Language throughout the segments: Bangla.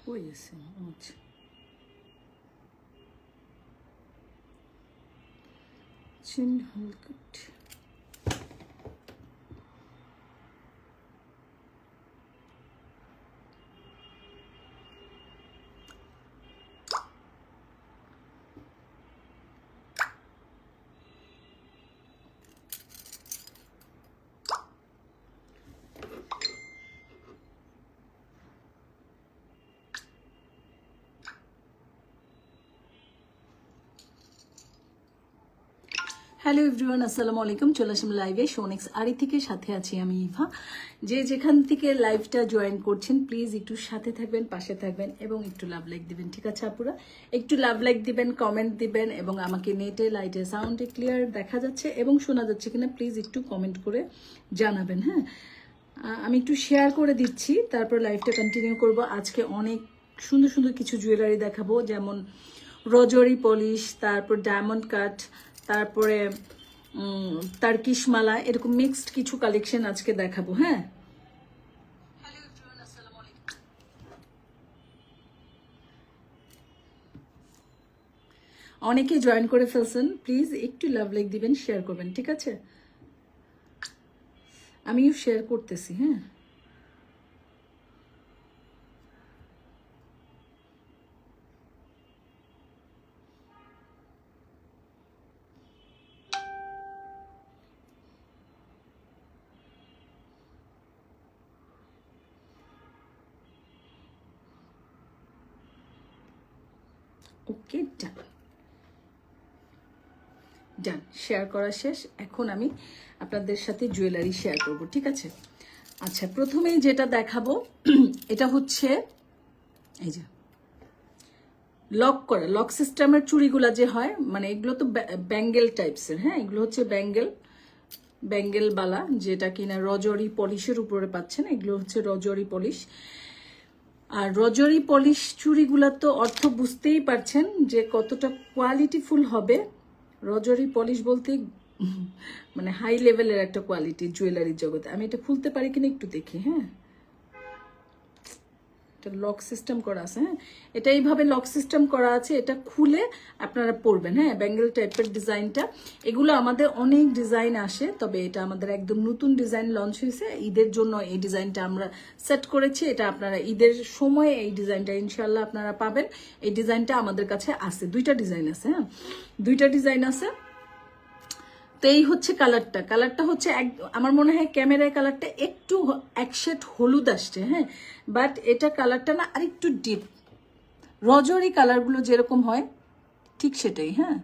কই আছে? আচ্ছা, চিন হালকাট। হ্যালো এভরিওয়ান, আসসালামু আলাইকুম। চলে আসলাম লাইভে শোনেক্স আরি থেকে, সাথে আছি আমি ইভা। যে যেখান থেকে লাইভটা জয়েন করছেন প্লিজ একটু সাথে থাকবেন, পাশে থাকবেন এবং একটু লাভ লাইক দিবেন, ঠিক আছে আপুরা? একটু লাভ লাইক দিবেন, কমেন্ট দিবেন এবং আমাকে নেটে, লাইটে, সাউন্ডে ক্লিয়ার দেখা যাচ্ছে এবং শোনা যাচ্ছে কিনা প্লিজ একটু কমেন্ট করে জানাবেন। হ্যাঁ, আমি একটু শেয়ার করে দিচ্ছি, তারপর লাইভটা কন্টিনিউ করব। আজকে অনেক সুন্দর সুন্দর কিছু জুয়েলারি দেখাবো, যেমন রজরি পলিশ, তারপর ডায়মন্ড কাট, তারপরে তার্কিশ মালা, এরকম মিক্সড কিছু কালেকশন আজকে দেখাবো। হ্যাঁ, অনেকে জয়েন করে ফেলছেন, প্লিজ একটু লাভ লাইক দিবেন, শেয়ার করবেন, ঠিক আছে? আমিও শেয়ার করতেছি। হ্যাঁ, ওকে, ডান ডান, শেয়ার করা শেষ। এখন আমি আপনাদের সাথে জুয়েলারি শেয়ার করব, ঠিক আছে? আচ্ছা, প্রথমেই যেটা দেখাবো এটা হচ্ছে এই যে লক করা, লক সিস্টেমের চুড়িগুলা যে হয়, মানে এগুলো তো ব্যাঙ্গেল টাইপসের। হ্যাঁ, এগুলো হচ্ছে ব্যাঙ্গেল বালা, যেটা কিনা রজরি পলিশের উপরে পাচ্ছেন। এগুলো হচ্ছে রজরি পলিশ। আর রজরি পলিশ চুড়িগুলা তো অর্থ বুঝতেই পারছেন যে কতটা কোয়ালিটিফুল হবে। রজরি পলিশ বলতে মানে হাই লেভেলের একটা কোয়ালিটি জুয়েলারির জগতে। আমি এটা খুলতে পারি কিনা একটু দেখি। হ্যাঁ, এটা লক সিস্টেম করা আছে। হ্যাঁ, এটা এইভাবে লক সিস্টেম করা আছে, এটা খুলে আপনারা পরবেন। হ্যাঁ, ব্যাঙ্গেল টাইপের ডিজাইনটা। এগুলো আমাদের অনেক ডিজাইন আসে, তবে এটা আমাদের একদম নতুন ডিজাইন লঞ্চ হয়েছে ঈদের জন্য। এই ডিজাইনটা আমরা সেট করেছি, এটা আপনারা ঈদের সময় এই ডিজাইনটা ইনশাল্লাহ আপনারা পাবেন। এই ডিজাইনটা আমাদের কাছে আছে, দুইটা ডিজাইন আছে। হ্যাঁ, দুইটা ডিজাইন আছে। তো এই হচ্ছে কালারটা হচ্ছে আমার মনে হয় ক্যামেরায় কালারটা একটু এক শেড হলুদ আসছে। হ্যাঁ, বাট এটা কালারটা না আরেকটু ডিপ, রজরি কালারগুলো যেরকম হয় ঠিক সেটাই। হ্যাঁ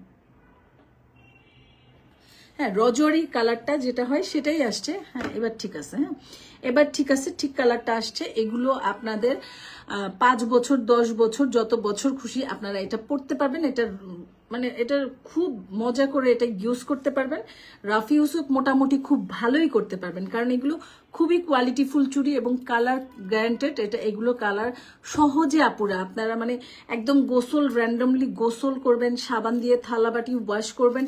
হ্যাঁ, রজরি কালারটা যেটা হয় সেটাই আসছে। হ্যাঁ, এবার ঠিক আছে। হ্যাঁ, এবার ঠিক আছে, ঠিক কালারটা আসছে। এগুলো আপনাদের 5 বছর 10 বছর যত বছর খুশি আপনারা এটা পড়তে পারবেন। এটা মানে এটা খুব মজা করে এটা ইউজ করতে পারবেন। রাফ ইউজ মোটামুটি খুব ভালোই করতে পারবেন, কারণ এগুলো খুবই কোয়ালিটিফুল চুড়ি এবং কালার গ্যারান্টেড। এগুলো কালার সহজে আপুরা আপনারা মানে একদম র্যান্ডমলি গোসল করবেন, সাবান দিয়ে থালা বাটি ওয়াশ করবেন,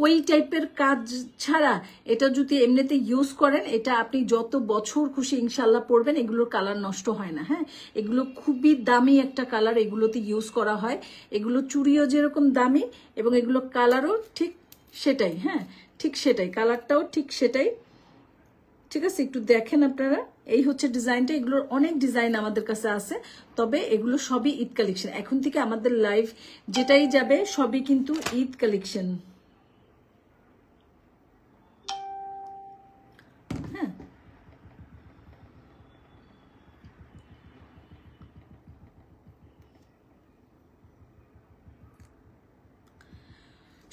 ওই টাইপের কাজ ছাড়া এটা যদি এমনিতে ইউজ করেন, এটা আপনি যত বছর খুশি ইনশাল্লাহ পরবেন। এগুলোর কালার নষ্ট হয় না। হ্যাঁ, এগুলো খুবই দামি একটা কালার এগুলোতে ইউজ করা হয়। এগুলো চুড়িও যেরকম দামি এবং এগুলো কালারও ঠিক সেটাই। হ্যাঁ, ঠিক সেটাই, কালারটাও ঠিক সেটাই। ঠিক আছে, একটু দেখেন আপনারা। এই হচ্ছে ডিজাইনটা। এগুলোর অনেক ডিজাইন আমাদের কাছে আছে, তবে এগুলো সবই ঈদ কালেকশন। এখন থেকে আমাদের লাইভ যেটাই যাবে সবই কিন্তু ঈদ কালেকশন। হ্যাঁ,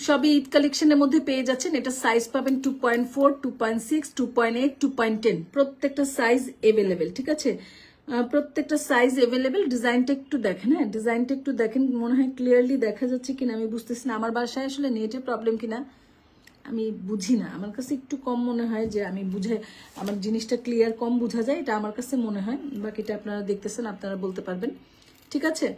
সবই ঈদ কালেকশনের মধ্যে পেয়ে যাচ্ছেন। এটা সাইজ পাবেন 2.4, 2.6, 2.8, 2.10, প্রত্যেকটা সাইজ এভেলেবেল। ঠিক আছে, প্রত্যেকটা সাইজ এভেলেবেল। ডিজাইনটা একটু দেখেন। হ্যাঁ, ডিজাইনটা একটু দেখেন, মনে হয় ক্লিয়ারলি দেখা যাচ্ছে কিনা আমি বুঝতেছি না। আমার বাসায় আসলে নেটের প্রবলেম কিনা আমি বুঝি না। আমার কাছে একটু কম মনে হয় যে আমি বুঝে আমার জিনিসটা ক্লিয়ার কম বোঝা যায়, এটা আমার কাছে মনে হয়। বাকিটা আপনারা দেখতেছেন, আপনারা বলতে পারবেন। ঠিক আছে,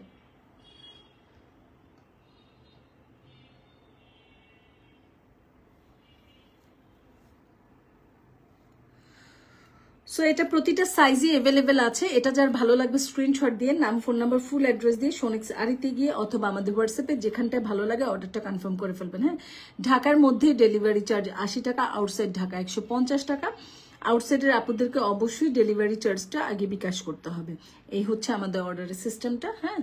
সো সো এটা প্রতিটা সাইজে অ্যাভেলেবেল আছে। এটা যার ভালো লাগবে স্ক্রিনশট দিয়ে নাম, ফোন নাম্বার, ফুল অ্যাড্রেস দিয়ে সোনিক্স আরিতে গিয়ে অথবা আমাদের হোয়াটসঅ্যাপে যেখানটায় ভালো লাগে অর্ডারটা কনফার্ম করে ফেলবেন। হ্যাঁ, ঢাকার মধ্যে ডেলিভারি চার্জ 80 টাকা, আউটসাইড ঢাকা 150 টাকা। আউটসাইডের আপুদেরকে অবশ্যই ডেলিভারি চার্জটা আগে বিকাশ করতে হবে। এই হচ্ছে আমাদের অর্ডারের সিস্টেমটা। হ্যাঁ,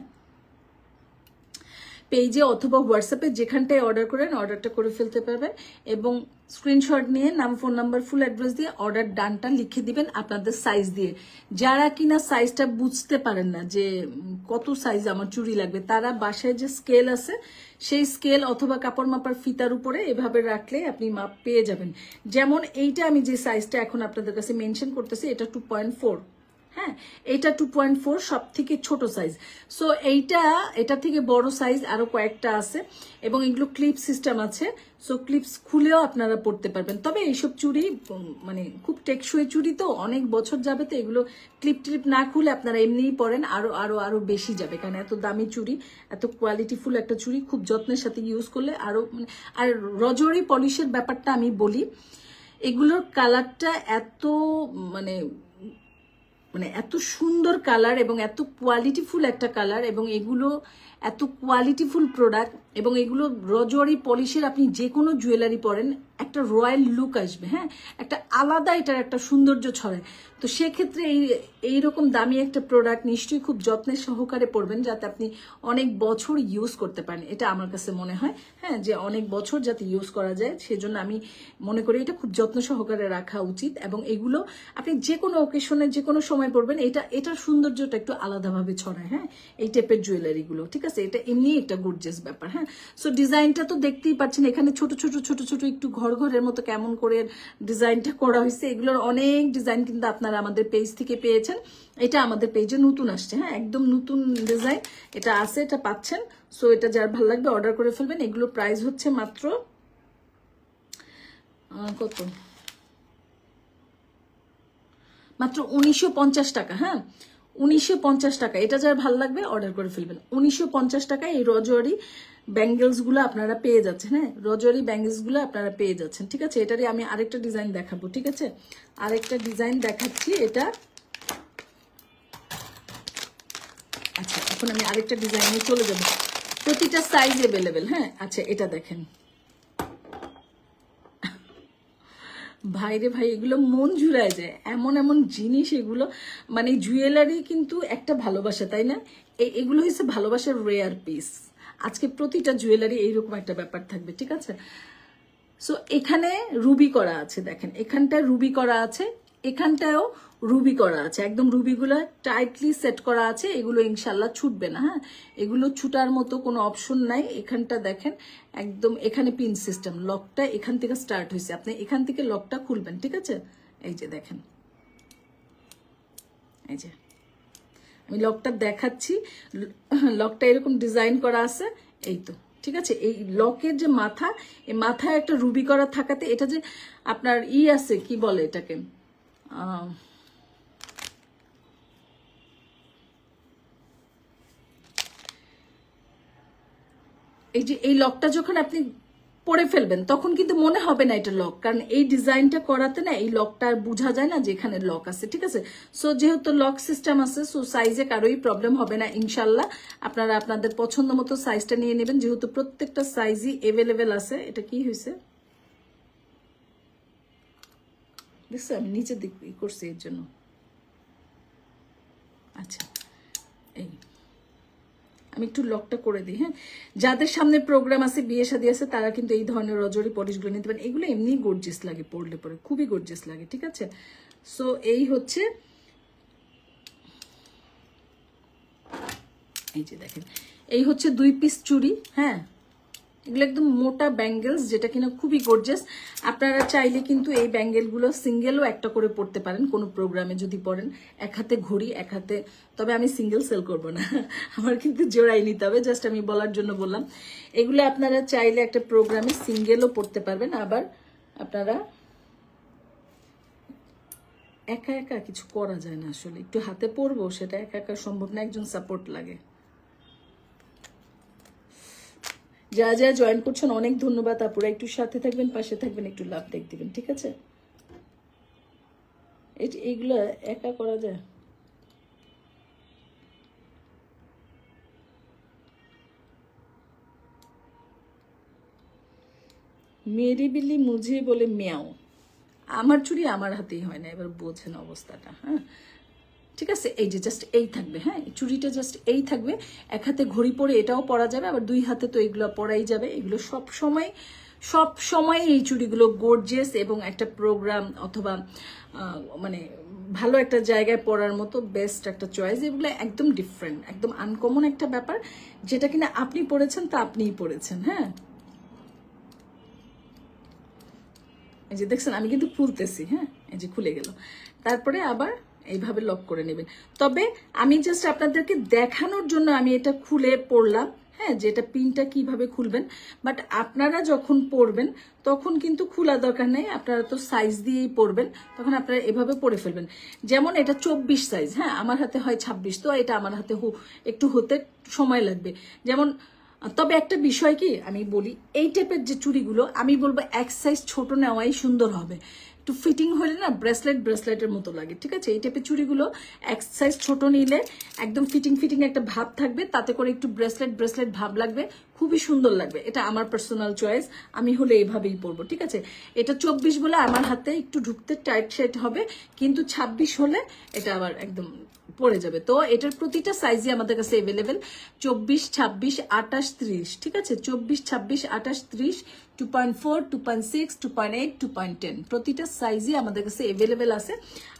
পেজে অথবা হোয়াটসঅ্যাপে যেখানটায় অর্ডার করেন অর্ডারটা করে ফেলতে পারবেন এবং স্ক্রিনশট নিয়ে নাম, ফোন নাম্বার, ফুল অ্যাড্রেস দিয়ে অর্ডার ডানটা লিখে দিবেন আপনাদের সাইজ দিয়ে। যারা কিনা সাইজটা বুঝতে পারেন না যে কত সাইজ আমার চুড়ি লাগবে, তারা বাসায় যে স্কেল আছে সেই স্কেল অথবা কাপড় মাপার ফিতার উপরে এভাবে রাখলে আপনি মাপ পেয়ে যাবেন। যেমন এইটা আমি যে সাইজটা এখন আপনাদের কাছে মেনশন করতেছি এটা 2.4। হ্যাঁ, এটা 2.4 সব থেকে ছোট সাইজ। সো এটা থেকে বড় সাইজ আরো কয়েকটা আছে এবং এগুলো ক্লিপ সিস্টেম আছে। সো ক্লিপস খুলেও আপনারা পরতে পারবেন। তবে এইসব চুড়ি মানে খুব টেকসই চুড়ি, তো অনেক বছর যাবে, তো এগুলো ক্লিপ না খুলে আপনারা এমনিই পরেন, আরো আরো আরো বেশি যাবে। কারণ এত দামি চুড়ি, এত কোয়ালিটিফুল একটা চুড়ি খুব যত্নের সাথে ইউজ করলে আরো আর রজরি পলিশের ব্যাপারটা আমি বলি, এগুলোর কালারটা এত মানে এত সুন্দর কালার এবং এত কোয়ালিটিফুল একটা কালার এবং এগুলো এত কোয়ালিটিফুল প্রোডাক্ট এবং এগুলো রজওয়ারি পলিশের আপনি যে কোনো জুয়েলারি পরেন একটা রয়্যাল লুক আসবে। হ্যাঁ, একটা আলাদা এটার একটা সৌন্দর্য ছড়ায়। তো সেক্ষেত্রে এইরকম দামি একটা প্রোডাক্ট নিশ্চয়ই খুব যত্নের সহকারে পরবেন যাতে আপনি অনেক বছর ইউজ করতে পারেন। এটা আমার কাছে মনে হয় হ্যাঁ যে অনেক বছর যাতে ইউজ করা যায়, সেজন্য আমি মনে করি এটা খুব যত্ন সহকারে রাখা উচিত। এবং এগুলো আপনি যে কোনো অকেশনে যে কোনো সময় পরবেন, এটার সৌন্দর্যটা একটু আলাদাভাবে ছড়ায়। হ্যাঁ, এই টাইপের জুয়েলারিগুলো, ঠিক আছে, এটা এমনি একটা গর্জিয়াস ব্যাপার। হ্যাঁ, সো ডিজাইনটা তো দেখতেই পাচ্ছেন, এখানে ছোট ছোট ছোট ছোট একটু ঘরের মতো কেমন করে ডিজাইনটা করা হয়েছে। এগুলোর অনেক ডিজাইন কিন্তু আপনারা আমাদের পেজ থেকে পেয়েছেন। এটা আমাদের পেজে নতুন আসছে। হ্যাঁ, একদম নতুন ডিজাইন এটা আছে, এটা পাচ্ছেন। সো এটা যার ভালো লাগবে অর্ডার করে ফেলবেন। এগুলো প্রাইস হচ্ছে মাত্র কত, মাত্র 1950 টাকা। হ্যাঁ, 1950 টাকা। এটা যার ভালো লাগবে অর্ডার করে ফেলবেন। 1950 টাকায় এই রজওয়ারি ব্যাঙ্গেলস গুলো আপনারা পেয়ে যাচ্ছেন। হ্যাঁ, রজওয়ারি ব্যাঙ্গেলস গুলো আপনারা পেয়ে যাচ্ছেন। ঠিক আছে, এটারই আমি আরেকটা ডিজাইন দেখাবো। ঠিক আছে, আরেকটা ডিজাইন দেখাচ্ছি এটা। আচ্ছা, এখন আমি আরেকটা ডিজাইনে চলে যাব। প্রতিটা সাইজ অ্যাভেলেবেল। হ্যাঁ, আচ্ছা, এটা দেখেন ভাইরে ভাই, এগুলো মন জুড়ায় যায়, এমন এমন জিনিস এগুলো। মানে জুয়েলারি কিন্তু একটা ভালোবাসা, তাই না? এগুলো হচ্ছে ভালোবাসার রেয়ার পিস। আজকে প্রতিটা জুয়েলারি এইরকম একটা ব্যাপার থাকবে। ঠিক আছে, সো এখানে রুবি করা আছে, দেখেন এখানটা রুবি করা আছে, এখানটাও রুবি করা আছে, একদম রুবিগুলো টাইটলি সেট করা আছে। এগুলো ইনশাল্লাহ ছুটবে না। হ্যাঁ, এগুলো ছুটার মতো কোনো অপশন নাই। এখানটা দেখেন একদম, এখানে পিন সিস্টেম, লকটা এখান থেকে স্টার্ট হয়েছে, আপনি এখান থেকে লকটা খুলবেন। ঠিক আছে, এই যে দেখেন, এই যে আমি লকটা দেখাচ্ছি, লকটা এরকম ডিজাইন করা আছে। এই তো, ঠিক আছে, এই লকের যে মাথা, এই মাথায় একটা রুবি করা থাকাতে এটা যে আপনার আছে, কি বলে এটাকে, এই যে এই লকটা যখন আপনি পরে ফেলবেন তখন কিন্তু মনে হবে না এটা লক, কারণ এই ডিজাইনটা করাতে না এই লকটা আর বোঝা যায় না যে এখানে লক আছে। ঠিক আছে, সো যেহেতু লক সিস্টেম আছে, সো সাইজে কারোই প্রবলেম হবে না ইনশাল্লাহ। আপনারা আপনাদের পছন্দ মতো সাইজটা নিয়ে নেবেন, যেহেতু প্রত্যেকটা সাইজই অ্যাভেলেবেল আছে। এটা কি হয়েছে দেখছো, আমি নিচের দিক করছি এর জন্য। আচ্ছা, এই আমি একটু লকটা করে দিই। হ্যাঁ, যাদের সামনে প্রোগ্রাম আছে, বিয়ে শাদী আছে, তারা কিন্তু এই ধরনের রজরি পলিশগুলো নিতে পারেন। এগুলো এমনি গর্জিয়াস লাগে, পরলে পরে খুবই গর্জিয়াস লাগে। ঠিক আছে, সো এই হচ্ছে, এই যে দেখেন, এই হচ্ছে 2 পিস চুড়ি। হ্যাঁ, এগুলো একদম মোটা ব্যাঙ্গেলস, যেটা কিনা খুবই গর্জিয়াস। আপনারা চাইলে কিন্তু এই ব্যাঙ্গেলগুলো সিঙ্গেলও একটা করে পড়তে পারেন কোনো প্রোগ্রামে যদি পড়েন। এক হাতে ঘড়ি, এক হাতে, তবে আমি সিঙ্গেল সেল করব না, আমার কিন্তু জোড়াই নিতে হবে, জাস্ট আমি বলার জন্য বললাম। এগুলো আপনারা চাইলে একটা প্রোগ্রামে সিঙ্গেলও পড়তে পারবেন, আবার আপনারা একা একা কিছু করা যায় না আসলে, একটু হাতে পরবো সেটা একা একা সম্ভব না, একজন সাপোর্ট লাগে। যা যা জয়েন করছেন অনেক ধন্যবাদ আপুরা, একটু সাথে থাকবেন, পাশে থাকবেন, একটু লাভ দেখ দিবেন। ঠিক আছে, এইগুলো একা করা যায়? মেরি বিল্লি মুঝে বলে মিয়াও। আমার চুড়ি আমার হাতেই হয় না, এবার বোঝেন অবস্থাটা। হ্যাঁ ঠিক আছে, এই যে জাস্ট এই থাকবে। হ্যাঁ চুড়িটা জাস্ট এই থাকবে, এক হাতে ঘড়ি পরে এটাও পরা যাবে, আবার দুই হাতে তো এগুলো পরাই যাবে। এগুলো সব সময় এই চুড়িগুলো গর্জিয়াস এবং একটা প্রোগ্রাম অথবা মানে ভালো একটা জায়গায় পরার মতো বেস্ট একটা চয়েস। এগুলো একদম ডিফারেন্ট, একদম আনকমন একটা ব্যাপার, যেটা কিনা আপনি পরেছেন তা আপনিই পরেছেন। হ্যাঁ এই যে দেখছেন আমি কিন্তু খুলতেছি। হ্যাঁ এই যে খুলে গেল, তারপরে আবার এইভাবে লক করে নেবেন। তবে আমি জাস্ট আপনাদেরকে দেখানোর জন্য আমি এটা খুলে পড়লাম, হ্যাঁ যেটা পিনটা কিভাবে খুলবেন। বাট আপনারা যখন পরবেন তখন কিন্তু খোলা দরকার নেই, আপনারা তো সাইজ দিয়েই পরবেন, তখন আপনারা এভাবে পরে ফেলবেন। যেমন এটা 24 সাইজ, হ্যাঁ আমার হাতে হয় 26, তো এটা আমার হাতে একটু হতে সময় লাগবে। যেমন তবে একটা বিষয় কি আমি বলি, এই টাইপের যে চুড়িগুলো আমি বলবো এক সাইজ ছোট নেওয়াই সুন্দর হবে। একটু ফিটিং হলে না ব্রেসলেটের মতো লাগে। ঠিক আছে, এই টাইপের চুড়িগুলো এক সাইজ ছোট নিলে একদম ফিটিং একটা ভাব থাকবে, তাতে করে একটু ব্রেসলেট ভাব লাগবে, খুবই সুন্দর লাগবে। এটা আমার পার্সোনাল চয়েস, আমি হলে এইভাবেই পরবো। ঠিক আছে, এটা 24 বলে আমার হাতে একটু ঢুকতে টাইট সেট হবে, কিন্তু 26 হলে এটা আবার একদম পড়ে যাবে। তো এটার প্রতিটা সাইজই আমাদের কাছে অ্যাভেলেবেল, 24, 26, 28, 30। ঠিক আছে, 24, 26, 28, 30, 2.4, 2.6, 2.8, 2.10 প্রতিটা সাইজই আমাদের কাছে অ্যাভেলেবেল আছে।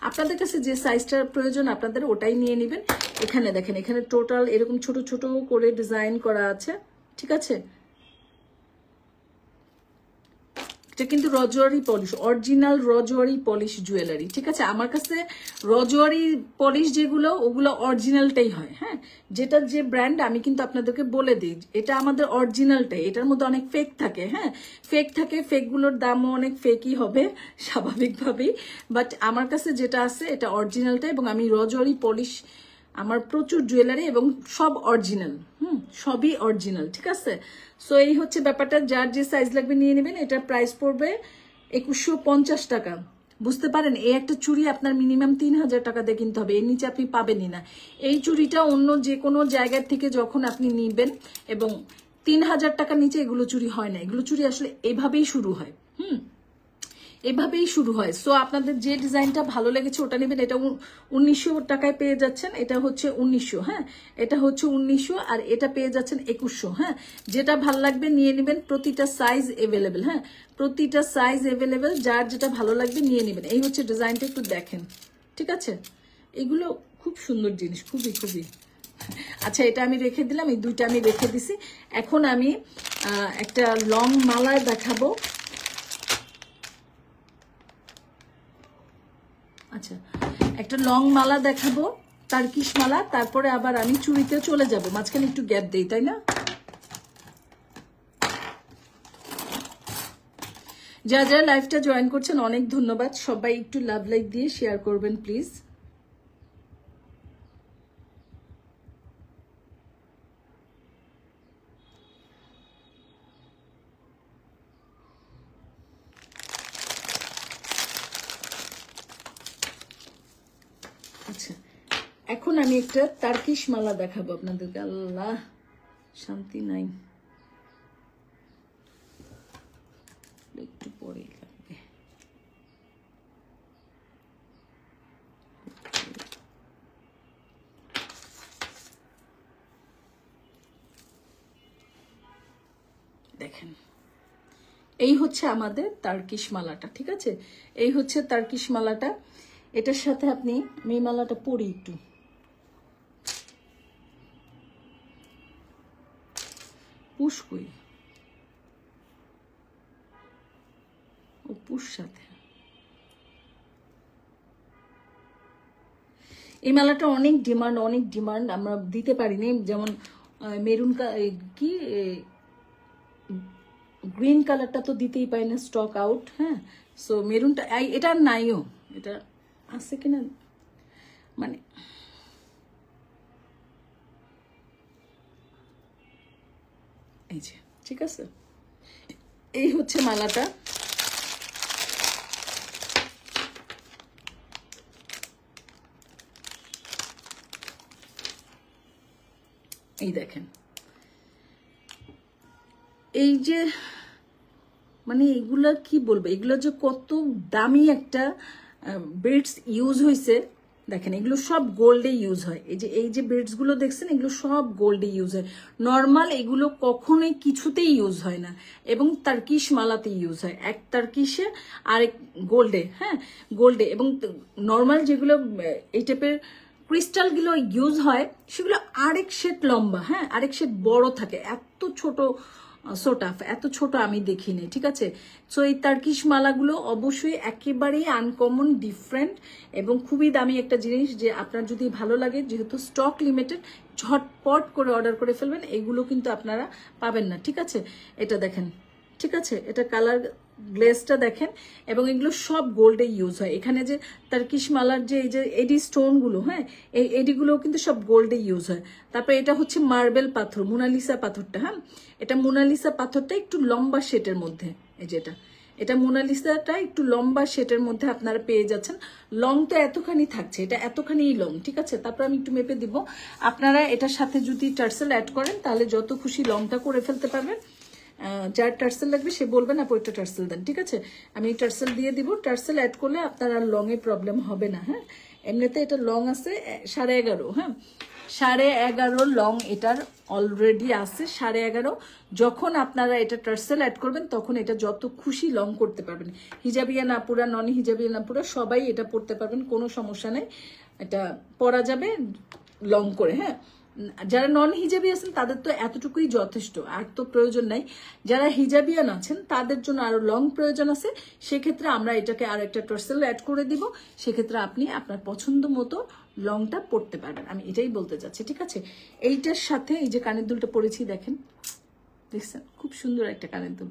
আপনাদের কাছে যে সাইজটার প্রয়োজন আপনাদের ওটাই নিয়ে নেবেন। এখানে দেখেন, এখানে টোটাল এরকম ছোট ছোট করে ডিজাইন করা আছে। ঠিক আছে, এটা কিন্তু রজওয়ারি পলিশ, অরিজিনাল রজওয়ারি পলিশ জুয়েলারি। ঠিক আছে, আমার কাছে রজওয়ারি পলিশ যেগুলো ওগুলো অরিজিনালটাই হয়। হ্যাঁ যেটা যে ব্র্যান্ড আমি কিন্তু আপনাদেরকে বলে দিই, এটা আমাদের অরিজিনালটাই, এটার মধ্যে অনেক ফেক থাকে। হ্যাঁ ফেক থাকে, ফেকগুলোর দামও অনেক ফেকই হবে স্বাভাবিকভাবেই, বাট আমার কাছে যেটা আছে এটা অরিজিনালটা। এবং আমি রজওয়ারি পলিশ, আমার প্রচুর জুয়েলারি এবং সব অরিজিনাল, সবই অরিজিনাল। ঠিক আছে, সো এই হচ্ছে ব্যাপারটা, যার যে সাইজ লাগবে নিয়ে নেবেন। এটার প্রাইস পড়বে 2150 টাকা। বুঝতে পারেন, এই একটা চুড়ি আপনার মিনিমাম 3000 টাকা দিয়ে কিনতে হবে, এর নিচে আপনি পাবেনই না। এই চুড়িটা অন্য যে কোনো জায়গার থেকে যখন আপনি নিবেন, এবং 3000 টাকার নিচে এগুলো চুড়ি হয় না। এগুলো চুড়ি আসলে এভাবেই শুরু হয়, এভাবেই শুরু হয়। সো আপনাদের যে ডিজাইনটা ভালো লেগেছে ওটা নেবেন। এটা 1900 টাকায় পেয়ে যাচ্ছেন, এটা হচ্ছে 1900। হ্যাঁ এটা হচ্ছে 1900, আর এটা পেয়ে যাচ্ছেন 2100। হ্যাঁ যেটা ভালো লাগবে নিয়ে নেবেন, প্রতিটা সাইজ এভেলেবেল। হ্যাঁ প্রতিটা সাইজ এভেলেবেল, যার যেটা ভালো লাগবে নিয়ে নেবেন। এই হচ্ছে ডিজাইনটা, একটু দেখেন। ঠিক আছে, এগুলো খুব সুন্দর জিনিস, খুবই খুবই। আচ্ছা এটা আমি রেখে দিলাম, এই দুইটা আমি রেখে দিছি। এখন আমি একটা লং মালা দেখাবো। আচ্ছা একটা লং মালা দেখাবো, টার্কিশ মালা, তারপরে আবার আমি চুড়িতে চলে যাব। মাঝখানে একটু গ্যাপ দেই, তাই না? যারা যারা লাইভটা জয়েন করছেন অনেক ধন্যবাদ। সবাই একটু লাভ লাইক দিয়ে শেয়ার করবেন প্লিজ। আচ্ছা এখন আমি একটা টার্কিশ মালা দেখাবো আপনাদেরকে। আল্লাহ শান্তি নাই, একটু পরে লাগবে। দেখেন এই হচ্ছে আমাদের টার্কিশ মালাটা। ঠিক আছে, এই হচ্ছে টার্কিশ মালাটা। এটার সাথে আপনি, আমি এই মালাটা পরি একটু, পুশ করি, ও পুশ সাথে। এই মালাটা অনেক ডিমান্ড, আমরা দিতে পারিনি। যেমন মেরুন কি গ্রিন কালারটা তো দিতেই পারি না, স্টক আউট। হ্যাঁ সো মেরুনটা, এটা নাইও, এটা আছে কিনা মানে এই যে। ঠিক আছে, এই হচ্ছে মালাটা। এই দেখেন, এই যে মানে এগুলা কি বলবো, এগুলো যে কত দামি একটা বিডস ইউজ হয়েছে দেখেন। এগুলো সব গোল্ডে ইউজ হয়। এই যে বিডস গুলো দেখছেন, এগুলো সব গোল্ডে ইউজ হয়। নর্মাল এগুলো কখনোই কিছুতেই ইউজ হয় না, এবং তার্কিশ মালাতে ইউজ হয়। এক তার্কিশে আরেক গোল্ডে, হ্যাঁ গোল্ডে। এবং নর্মাল যেগুলো এই টাইপের ক্রিস্টাল গুলো ইউজ হয় সেগুলো আরেক শেড লম্বা, হ্যাঁ আরেক শেড বড় থাকে। এত ছোট সোটাফ, এত ছোট আমি দেখিনি, ঠিক আছে। সো এই তার্কিশ মালাগুলো অবশ্যই একেবারেই আনকমন, ডিফারেন্ট এবং খুবই দামি একটা জিনিস, যে আপনার যদি ভালো লাগে, যেহেতু স্টক লিমিটেড, ঝটপট করে অর্ডার করে ফেলবেন। এগুলো কিন্তু আপনারা পাবেন না, ঠিক আছে। এটা দেখেন, ঠিক আছে, এটা কালার গ্লেসটা দেখেন, এবং এগুলো সব গোল্ডে ইউজ হয়। এখানে যে তার্কিশ মালার যে এই যে এডি স্টোন গুলো, হ্যাঁ এই এডিগুলো কিন্তু সব গোল্ডে ইউজ হয়। তারপরে এটা হচ্ছে মার্বেল পাথর, মোনালিসা পাথরটা, হ্যাঁ এটা মোনালিসা পাথরটা একটু লম্বা শেটের মধ্যে, এই যেটা এটা মোনালিসাটা একটু লম্বা শেটের মধ্যে আপনারা পেয়ে যাচ্ছেন। লং তো এতখানি থাকছে, এটা এতখানি লং, ঠিক আছে। তারপর আমি একটু মেপে দিব। আপনারা এটার সাথে যদি টার্সেল অ্যাড করেন তাহলে যত খুশি লংটা করে ফেলতে পারবেন। যার টার্সেল লাগবে সে বলবেন আপু একটা টার্সেল দেন, ঠিক আছে, আমি টার্সেল দিয়ে দিব। টার্সেল অ্যাড করলে আপনার আর লং এ প্রবলেম হবে না, হ্যাঁ। এমনিতে এটা লং আছে 11.5, হ্যাঁ 11.5 লং এটার অলরেডি আছে 11.5। যখন আপনারা এটা টার্সেল অ্যাড করবেন তখন এটা যত খুশি লং করতে পারবেন। হিজাবিয়ান আপুরা, নন হিজাবিয়ান আপুরা সবাই এটা পড়তে পারবেন, কোনো সমস্যা নেই। এটা পরা যাবে লং করে, হ্যাঁ। যারা নন হিজাবি আছেন তাদের তো এতটুকুই যথেষ্ট, আর তো প্রয়োজন নাই। যারা হিজাবিয়ান আছেন তাদের জন্য আরো লং প্রয়োজন আছে, সেক্ষেত্রে আমরা এটাকে আর একটা টার্সেল অ্যাড করে দিব। সেক্ষেত্রে আপনি আপনার পছন্দ মতো লংটা পরতে পারবেন, আমি এটাই বলতে চাচ্ছি, ঠিক আছে। এইটার সাথে এই যে কানের দুলটা পরেছি দেখেন, দেখছেন খুব সুন্দর একটা কানের দুল।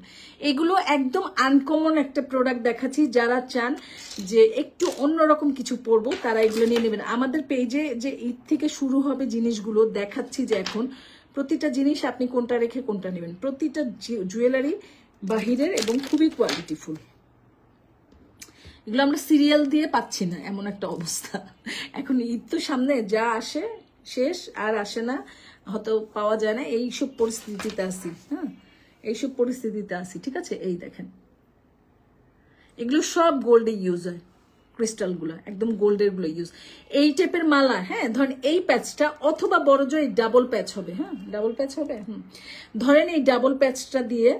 এগুলো একদম আনকমন একটা প্রোডাক্ট দেখাচ্ছি। যারা চান যে একটু অন্যরকম কিছু পরবো তারা এগুলো নিয়ে নেবেন। আমাদের পেজে যে ঈদ থেকে শুরু হবে জিনিসগুলো দেখাচ্ছি, যে এখন প্রতিটা জিনিস আপনি কোনটা রেখে কোনটা নেবেন। প্রতিটা জুয়েলারি বাহিরের এবং খুবই কোয়ালিটিফুল। এগুলো আমরা সিরিয়াল দিয়ে পাচ্ছি না, এমন একটা অবস্থা। এখন ঈদ তো সামনে, যা আসে শেষ, আর আসে না, হয়তো পাওয়া যায় না, এইসব পরিস্থিতিতে আসি, হ্যাঁ এইসব পরিস্থিতিতে আসি, ঠিক আছে। এই দেখেন এগুলো সব গোল্ডে ইউজ হয়, ক্রিস্টাল গুলো একদম গোল্ডের গুলো ইউজ। এই টাইপের মালা, হ্যাঁ ধরেন এই প্যাচটা, অথবা বড় জয় ডাবল প্যাচ হবে, হ্যাঁ ডাবল প্যাচ হবে, ধরেন এই ডাবল প্যাচটা দিয়ে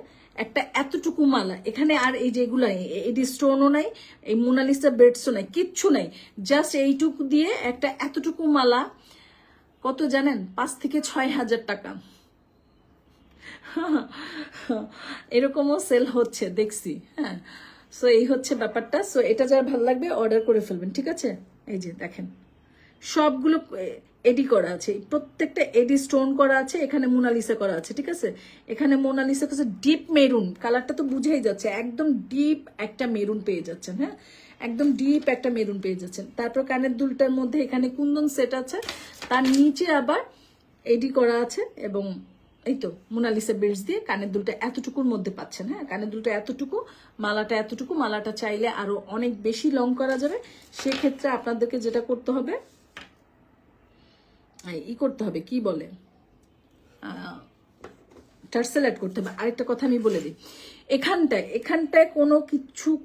একটা এতটুকু মালা, এখানে আর এই যেগুলো এডি স্টোনও নাই, এই মোনালিসা বেডসও নাই, কিচ্ছু নাই, জাস্ট এইটুকু দিয়ে একটা এতটুকু মালা, কত জানেন? 5 থেকে 6 হাজার টাকা। এরকমও সেল হচ্ছে দেখছি, হ্যাঁ। সো এই হচ্ছে ব্যাপারটা। সো এটা যারা ভালো লাগবে অর্ডার করে ফেলবেন, ঠিক আছে। এই যে দেখেন সবগুলো এডি করা আছে, প্রত্যেকটা এডি স্টোন করা আছে, এখানে মোনালিসা করা আছে, ঠিক আছে। এখানে মোনালিসা কাছে ডিপ মেরুন কালারটা তো বুঝেই যাচ্ছে, একদম ডিপ একটা মেরুন পেয়ে যাচ্ছেন, হ্যাঁ একদম ডিপ একটা মেরুন পেয়ে যাচ্ছেন। তারপর কানের দুলটার মধ্যে এখানে কুন্দন সেট আছে, তার নিচে আবার এডি করা আছে, এবং এই তো মোনালিসা বিডস দিয়ে কানের দুলটা এতটুকুর মধ্যে পাচ্ছেন, হ্যাঁ কানের দুলটা এতটুকু, মালাটা এতটুকু। মালাটা চাইলে আরো অনেক বেশি লং করা যাবে। সেক্ষেত্রে আপনাদেরকে যেটা করতে হবে, করতে হবে কি বলে, টার্সেল অ্যাড করতে হবে। আরেকটা কথা আমি বলে দিই, এখানটায়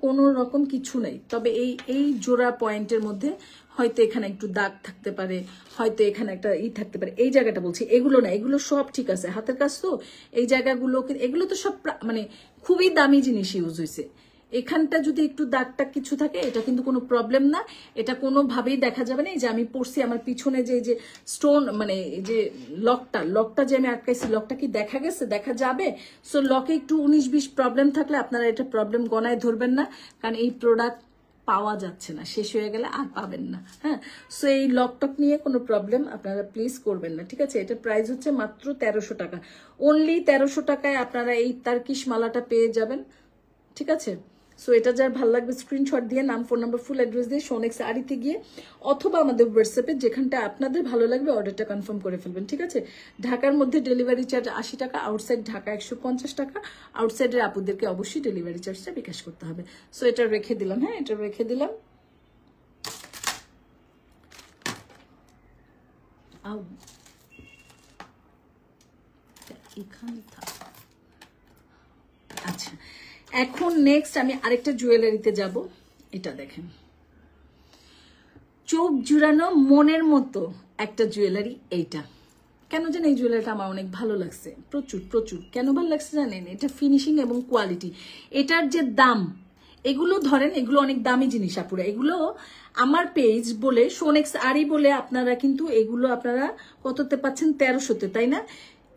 কোনো রকম কিছু নেই, তবে এই জোড়া পয়েন্টের মধ্যে হয়তো এখানে একটু দাগ থাকতে পারে, হয়তো এখানে একটা থাকতে পারে, এই জায়গাটা বলছি। এগুলো না, এগুলো সব ঠিক আছে, হাতের কাজ তো, এই জায়গাগুলো এগুলো তো সব মানে খুবই দামি জিনিস ইউজ হয়েছে। এখানটা যদি একটু দাগটা কিছু থাকে এটা কিন্তু কোনো প্রবলেম না, এটা কোনোভাবেই দেখা যাবে না। এই যে আমি পড়ছি আমার পিছনে যে স্টোন, মানে এই যে লকটা যে আমি আটকাইছি, লকটা কি দেখা গেছে? দেখা যাবে। সো লকে একটু 19-20 প্রবলেম থাকলে আপনারা এটা প্রবলেম গণায় ধরবেন না, কারণ এই প্রোডাক্ট পাওয়া যাচ্ছে না, শেষ হয়ে গেলে আর পাবেন না, হ্যাঁ। সো এই লকটক নিয়ে কোনো প্রবলেম আপনারা প্লিজ করবেন না, ঠিক আছে। এটার প্রাইস হচ্ছে মাত্র 1300 টাকা, অনলি 1300 টাকায় আপনারা এই তার্কিশ মালাটা পেয়ে যাবেন, ঠিক আছে। সো এটা যার ভালো লাগবে স্ক্রিনশট দিয়ে নাম, ফোন নাম্বার, ফুল অ্যাড্রেস দিয়ে শোনেক্স আড়িতে গিয়ে অথবা আমাদের হোয়াটসঅ্যাপে যেখানটা আপনাদের ভালো লাগবে অর্ডারটা কনফার্ম করে ফেলবেন, ঠিক আছে। ঢাকার মধ্যে ডেলিভারি চার্জ 80 টাকা, আউটসাইড ঢাকা 150 টাকা। আউটসাইডের আপুদেরকে অবশ্যই ডেলিভারি চার্জটা বিকাশ করতে হবে। সো এটা রেখে দিলাম, হ্যাঁ এটা রেখে দিলাম। এখানে থাক। আচ্ছা, এখন নেক্সট আমি আরেকটা জুয়েলারিতে যাব। এটা দেখেন, চোখ জুড়ানো মনের মতো একটা জুয়েলারি। এইটা কেন জানেন, এই জুয়েলারিটা আমার অনেক ভালো লাগছে, প্রচুর প্রচুর। কেন ভালো লাগছে জানেন? এটা ফিনিশিং এবং কোয়ালিটি, এটার যে দাম, এগুলো ধরেন এগুলো অনেক দামি জিনিস আপুরা। এগুলো আমার পেজ বলে সোনেক্স আরি বলে আপনারা কিন্তু এগুলো আপনারা কততে পাচ্ছেন? 1300-তে, তাই না?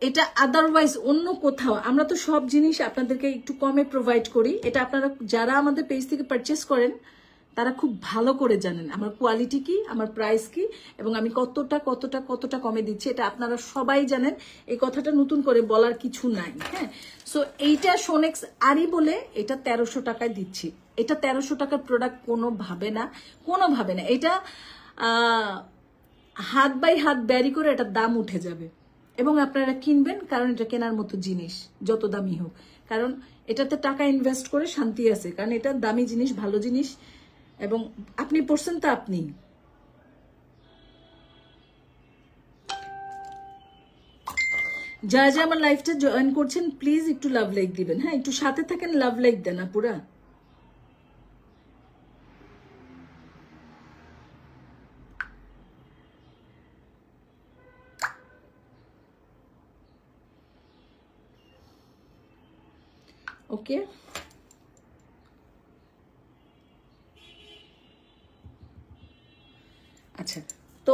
এটা আদারওয়াইজ অন্য কোথাও আমরা তো সব জিনিস আপনাদেরকে একটু কমে প্রোভাইড করি। এটা আপনারা যারা আমাদের পেজ থেকে পারচেস করেন তারা খুব ভালো করে জানেন আমার কোয়ালিটি কি, আমার প্রাইস কি, এবং আমি কতটা কতটা কতটা কমে দিচ্ছি। এটা আপনারা সবাই জানেন, এই কথাটা নতুন করে বলার কিছু নাই। হ্যাঁ, সো এইটা সোনেক্স আরি বলে এটা 1300 টাকায় দিচ্ছি। এটা 1300 টাকার প্রোডাক্ট কোনোভাবে না, কোনোভাবে না। এটা হাত বাই হাত ব্যারি করে এটার দাম উঠে যাবে, এবং আপনারা কিনবেন, কারণ এটা কেনার মতো জিনিস যত দামি হোক। কারণ এটাতে টাকা ইনভেস্ট করে শান্তি আছে, কারণ এটা দামি জিনিস, ভালো জিনিস, এবং আপনি পড়ছেন তো আপনি। যারা যারা আমার লাইফটা জয়েন করছেন প্লিজ একটু লাভ লাইক দিবেন। হ্যাঁ, একটু সাথে থাকেন, লাভ লাইক দেন আপুরা। ওকে, আচ্ছা, তো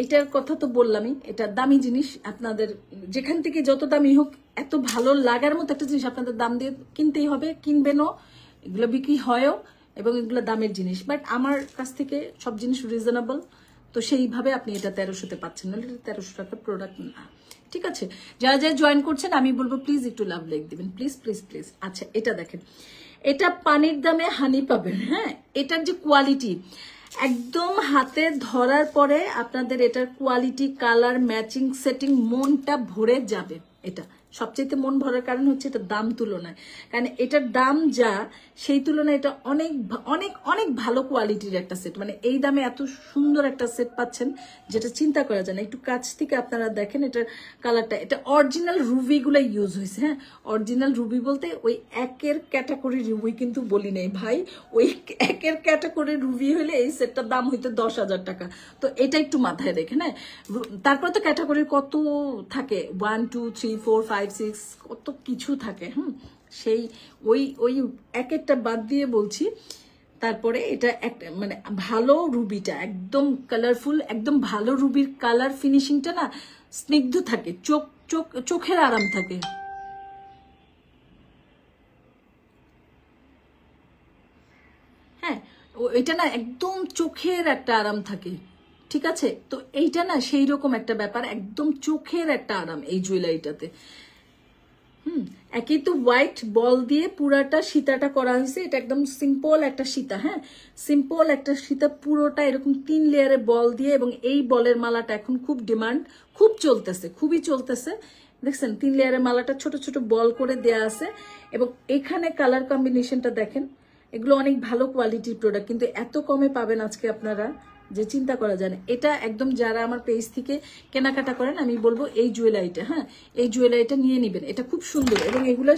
এটার কথা তো বললামই, এটা দামি জিনিস। আপনাদের যেখান থেকে যত দামি হোক, এত ভালো লাগার মতো একটা জিনিস আপনাদের দাম দিয়ে কিনতেই হবে, কিনবেনও, এগুলো বিক্রি হয়ও, এবং এগুলো দামের জিনিস। বাট আমার কাছ থেকে সব জিনিস রিজনেবল, তো সেইভাবে আপনি এটা 1300-তে পাচ্ছেন, নাহলে এটা 1300 টাকার প্রোডাক্ট না। ঠিক আছে, যারা যারা জয়েন করছেন আমি বলবো প্লিজ একটু লাভ লাইক দিবেন, প্লিজ প্লিজ প্লিজ। আচ্ছা, এটা দেখেন, এটা পানির দামে হানি পাবেন। হ্যাঁ, এটার যে কোয়ালিটি, একদম হাতে ধরার পরে আপনাদের এটার কোয়ালিটি, কালার, ম্যাচিং, সেটিং, মনটা ভরে যাবে। এটা সবচেয়ে মন ভরার কারণ হচ্ছে এটা দাম তুলনায়, কারণ এটার দাম যা, সেই তুলনায় এটা অনেক অনেক অনেক ভালো কোয়ালিটির একটা সেট। মানে এই দামে এত সুন্দর একটা সেট পাচ্ছেন যেটা চিন্তা করা যায় না। একটু কাছ থেকে আপনারা দেখেন এটার কালারটা, এটা অরিজিনাল রুবি গুলো ইউজ হয়েছে। হ্যাঁ, অরিজিনাল রুবি বলতে ওই একের ক্যাটাগরি রুবি কিন্তু বলি নাই ভাই, ওই একের ক্যাটাগরি রুবি হলে এই সেটটার দাম হইতো 10,000 টাকা। তো এটা একটু মাথায় রেখে, হ্যাঁ। তারপর তো ক্যাটাগরির কত থাকে, 1 2 3 4 5 6 কত কিছু থাকে। সেই ওই ওই এক একটা বাদ দিয়ে বলছি। তারপরে এটা একটা মানে ভালো রুবিটা একদম কালারফুল, একদম ভালো রুবির কালার ফিনিশিংটা না স্নিগ্ধ থাকে, চোখের আরাম থাকে। হ্যাঁ, এটা না একদম চোখের একটা আরাম থাকে। ঠিক আছে, তো এইটা না সেই রকম একটা ব্যাপার, একদম চোখের একটা আরাম এই জুয়েলারিটাতে। একই তো হোয়াইট বল দিয়ে পুরাটা সীতাটা করা হয়েছে। এটা একদম সিম্পল একটা সীতা। হ্যাঁ, সিম্পল একটা সীতা, পুরোটা এরকম 3 লেয়ারে বল দিয়ে, এবং এই বলের মালাটা এখন খুব ডিমান্ড, খুব চলতেছে, খুবই চলতেছে। দেখছেন 3 লেয়ারের মালাটা ছোট ছোট বল করে দেয়া আছে, এবং এখানে কালার কম্বিনেশনটা দেখেন। এগুলো অনেক ভালো কোয়ালিটির প্রোডাক্ট, কিন্তু এত কমে পাবেন আজকে আপনারা যে চিন্তা করা যায় না। এটা একদম যারা আমার পেজ থেকে কেনাকাটা করেন আমি বলবো এই জুয়েলারিটা, হ্যাঁ, এই জুয়েলারিটা নিয়ে নেবেন। এটা খুব সুন্দর, এবং এগুলো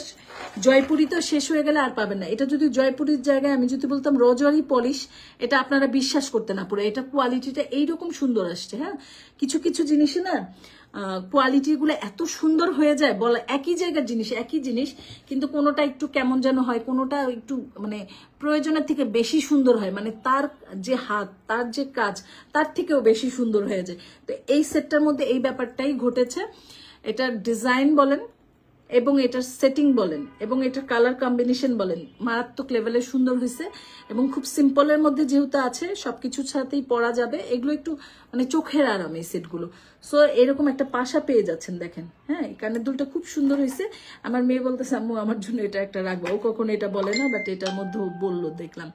জয়পুরি তো শেষ হয়ে গেলে আর পাবেন না। এটা যদি জয়পুরির জায়গায় আমি যদি বলতাম রজরি পলিশ, এটা আপনারা বিশ্বাস করতে না পুরো, এটা কোয়ালিটিটা এইরকম সুন্দর আসছে। হ্যাঁ, কিছু কিছু জিনিসে না কোয়ালিটি গুলো এত সুন্দর হয়ে যায়, বলা একই জায়গার জিনিস, একই জিনিস, কিন্তু কোনোটা একটু কেমন যেন হয়, কোনোটা একটু মানে প্রয়োজনের থেকে বেশি সুন্দর হয়, মানে তার যে হাত, তার যে কাজ, তার থেকেও বেশি সুন্দর হয়ে যায়। তো এই সেটটার মধ্যে এই ব্যাপারটাই ঘটেছে। এটার ডিজাইন বলেন, এবং এটার সেটিং বলেন, এবং এটার কালার কম্বিনেশন বলেন, মারাত্মক লেভেলের সুন্দর হয়েছে। এবং খুব সিম্পলের মধ্যে যেহেতু আছে, সবকিছুর সাথেই পরা যাবে। এগুলো একটু মানে চোখের আরাম এই সেটগুলো। সো এরকম একটা পাশা পেয়ে যাচ্ছেন, দেখেন। হ্যাঁ, এই কানের দুলটা খুব সুন্দর হয়েছে। আমার মেয়ে বলতেছে আম্মু আমার জন্য এটা একটা রাখবো, ও কখনো এটা বলে না, বাট এটার মধ্যে বললো, দেখলাম।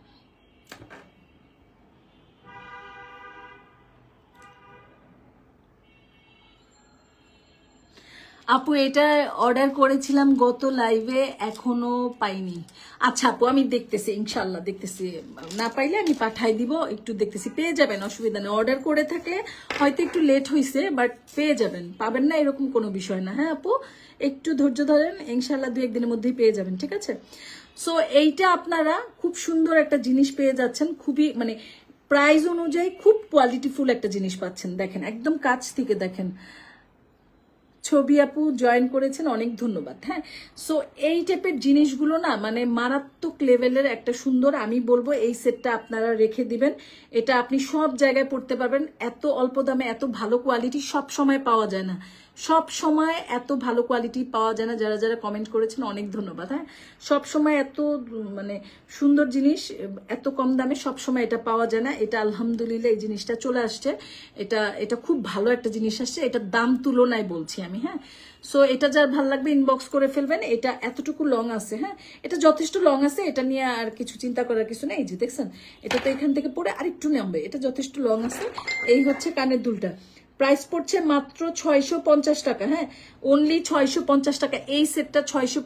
আপু এটা অর্ডার করেছিলাম গত লাইভে, এখনো পাইনি। আচ্ছা আপু আমি দেখতেছি, ইনশাল্লাহ দেখতেছি, না পাইলে আমি পাঠাই দিব, একটু দেখতেছি, পেয়ে যাবেন, অসুবিধা নেই। অর্ডার করে থাকলে হয়তো একটু লেট হয়েছে, বাট পেয়ে যাবেন, পাবেন না এরকম কোনো বিষয় না। হ্যাঁ আপু একটু ধৈর্য ধরেন, ইনশাল্লাহ 2-1 দিনের মধ্যেই পেয়ে যাবেন, ঠিক আছে। সো এইটা আপনারা খুব সুন্দর একটা জিনিস পেয়ে যাচ্ছেন, খুবই মানে প্রাইস অনুযায়ী খুব কোয়ালিটিফুল একটা জিনিস পাচ্ছেন। দেখেন একদম কাছ থেকে দেখেন, ছবি আপু জয়েন করেছেন, অনেক ধন্যবাদ। হ্যাঁ, সো এই টাইপের জিনিসগুলো না মানে মারাত্মক লেভেলের একটা সুন্দর, আমি বলবো এই সেটটা আপনারা রেখে দিবেন। এটা আপনি সব জায়গায় পড়তে পারবেন, এত অল্প দামে এত ভালো কোয়ালিটি সব সময় পাওয়া যায় না, সব সময় এত ভালো কোয়ালিটি পাওয়া যায় না। যারা যারা কমেন্ট করেছেন অনেক ধন্যবাদ। হ্যাঁ, সব সময় এত মানে সুন্দর জিনিস এত কম দামে সব সময় এটা পাওয়া যায় না। এটা আলহামদুলিল্লাহ এই জিনিসটা চলে আসছে, এটা খুব ভালো একটা জিনিস আসছে, এটার দাম তুলনায় বলছি আমি। হ্যাঁ, সো এটা যার ভালো লাগবে ইনবক্স করে ফেলবেন। এটা এতটুকু লং আছে, হ্যাঁ এটা যথেষ্ট লং আছে, এটা নিয়ে আর কিছু চিন্তা করার কিছু নেই। যে দেখছেন এটা তো এখান থেকে পরে আরেকটু নামবে, এটা যথেষ্ট লং আছে। এই হচ্ছে কানের দুলটা, প্রাইস পড়ছে মাত্র 650 টাকা। হ্যাঁ, অনলি 650 টাকা। এই সেটটা 600,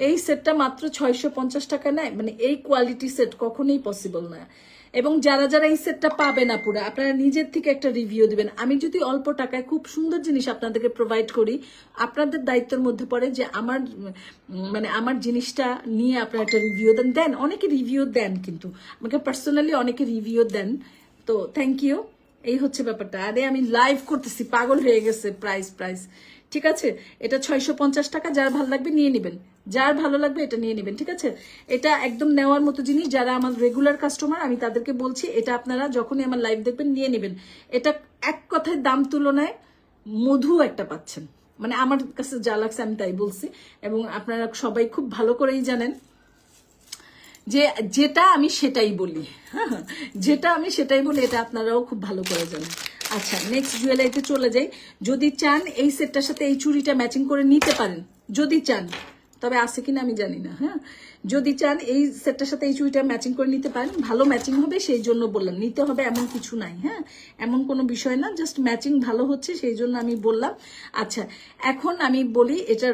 এই সেটটা মাত্র 650 টাকা নেয়, মানে এই কোয়ালিটি সেট কখনোই পসিবল না। এবং যারা যারা এই সেটটা পাবে না পুরো, আপনারা নিজের থেকে একটা রিভিউ দিবেন। আমি যদি অল্প টাকায় খুব সুন্দর জিনিস আপনাদেরকে প্রোভাইড করি, আপনাদের দায়িত্বের মধ্যে পড়ে যে আমার মানে আমার জিনিসটা নিয়ে আপনারা একটা রিভিউ দেন। অনেকে রিভিউ দেন, কিন্তু আমাকে পার্সোনালি অনেকে রিভিউ দেন, তো থ্যাংক ইউ। এই হচ্ছে ব্যাপারটা। আরে আমি লাইভ করতেছি, পাগল হয়ে গেছে। প্রাইস ঠিক আছে, এটা 650 টাকা। যার ভালো লাগবে নিয়ে নেবেন, যার ভালো লাগবে এটা নিয়ে নেবেন, ঠিক আছে। এটা একদম নেওয়ার মতো জিনিস। যারা আমার রেগুলার কাস্টমার আমি তাদেরকে বলছি, এটা আপনারা যখনই আমার লাইভ দেখবেন নিয়ে নেবেন। এটা এক কথায় দাম তুলনায় মধু একটা পাচ্ছেন, মানে আমার কাছে যা লাগছে আমি তাই বলছি। এবং আপনারা সবাই খুব ভালো করেই জানেন যে যেটা আমি সেটাই বলি, হ্যাঁ যেটা আমি সেটাই বলি, এটা আপনারাও খুব ভালো করে জানেন। আচ্ছা, নেক্সট জুয়েলারিতে চলে যাই। যদি চান এই সেটটার সাথে এই চুড়িটা ম্যাচিং করে নিতে পারেন, যদি চান, তবে আছে কিনা আমি জানি না। হ্যাঁ, যদি চান এই সেটটার সাথে এই চুড়িটা ম্যাচিং করে নিতে পারেন, ভালো ম্যাচিং হবে সেই জন্য বললাম। নিতে হবে এমন কিছু নাই, হ্যাঁ এমন কোনো বিষয় না, জাস্ট ম্যাচিং ভালো হচ্ছে সেই জন্য আমি বললাম। আচ্ছা, এখন আমি বলি এটা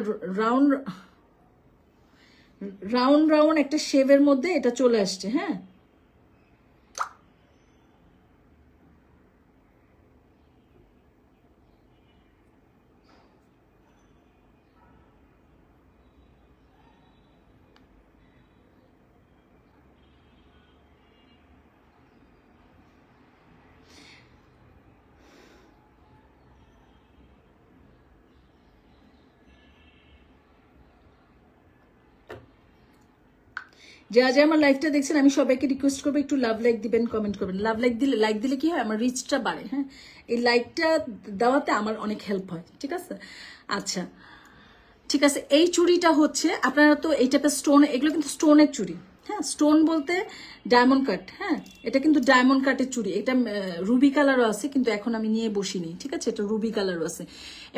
রাউন্ড একটা শেভের মধ্যে এটা চলে আসছে। হ্যাঁ, যারা যারা আমার লাইভটা দেখছেন আমি সবাইকে রিকোয়েস্ট করবো একটু লাভ লাইক দিবেন, কমেন্ট করবেন। লাভ লাইক দিলে কি হয়, আমার রিচটা বাড়ে। হ্যাঁ, এই লাইকটা দেওয়াতে আমার অনেক হেল্প হয়, ঠিক আছে। আচ্ছা ঠিক আছে, এই চুড়িটা হচ্ছে আপনারা তো এই টাইপের স্টোন, এগুলো কিন্তু স্টোনের চুড়ি। হ্যাঁ, স্টোন বলতে ডায়মন্ড কাট। হ্যাঁ, এটা কিন্তু ডায়মন্ড কাটের চুড়ি। এটা রুবি কালারও আছে, কিন্তু এখন আমি নিয়ে বসিনি, ঠিক আছে। এটা রুবি কালারও আছে,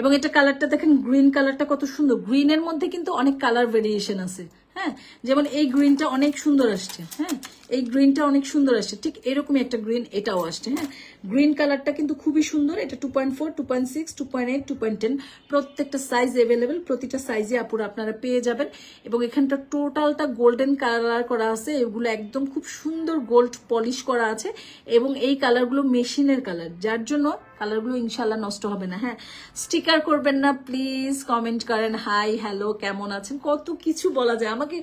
এবং এটা কালারটা দেখেন, গ্রিন কালারটা কত সুন্দর। গ্রিনের মধ্যে কিন্তু অনেক কালার ভেরিয়েশন আছে। হ্যাঁ, যেমন এই গ্রিনটা অনেক সুন্দর আসছে। হ্যাঁ, এই গ্রিনটা অনেক সুন্দর আসছে, ঠিক এরকমই একটা গ্রিন এটাও আসছে। হ্যাঁ, গ্রিন কালারটা কিন্তু খুবই সুন্দর। এটা 2.4, 2.6, 2.8, 2.10 প্রত্যেকটা সাইজ এভেলেবেল, প্রতিটা সাইজে আপুরা আপনারা পেয়ে যাবেন। এবং এখানটা টোটালটা গোল্ডেন কালার করা আছে, এগুলো একদম খুব সুন্দর গোল্ড পলিশ করা আছে। এবং এই কালারগুলো মেশিনের কালার, যার জন্য কালারগুলো ইনশাল্লাহ নষ্ট হবে না। হ্যাঁ, স্টিকার করবেন না প্লিজ, কমেন্ট করেন হাই হ্যালো কেমন আছেন, কত কিছু বলা যায় আমাকে,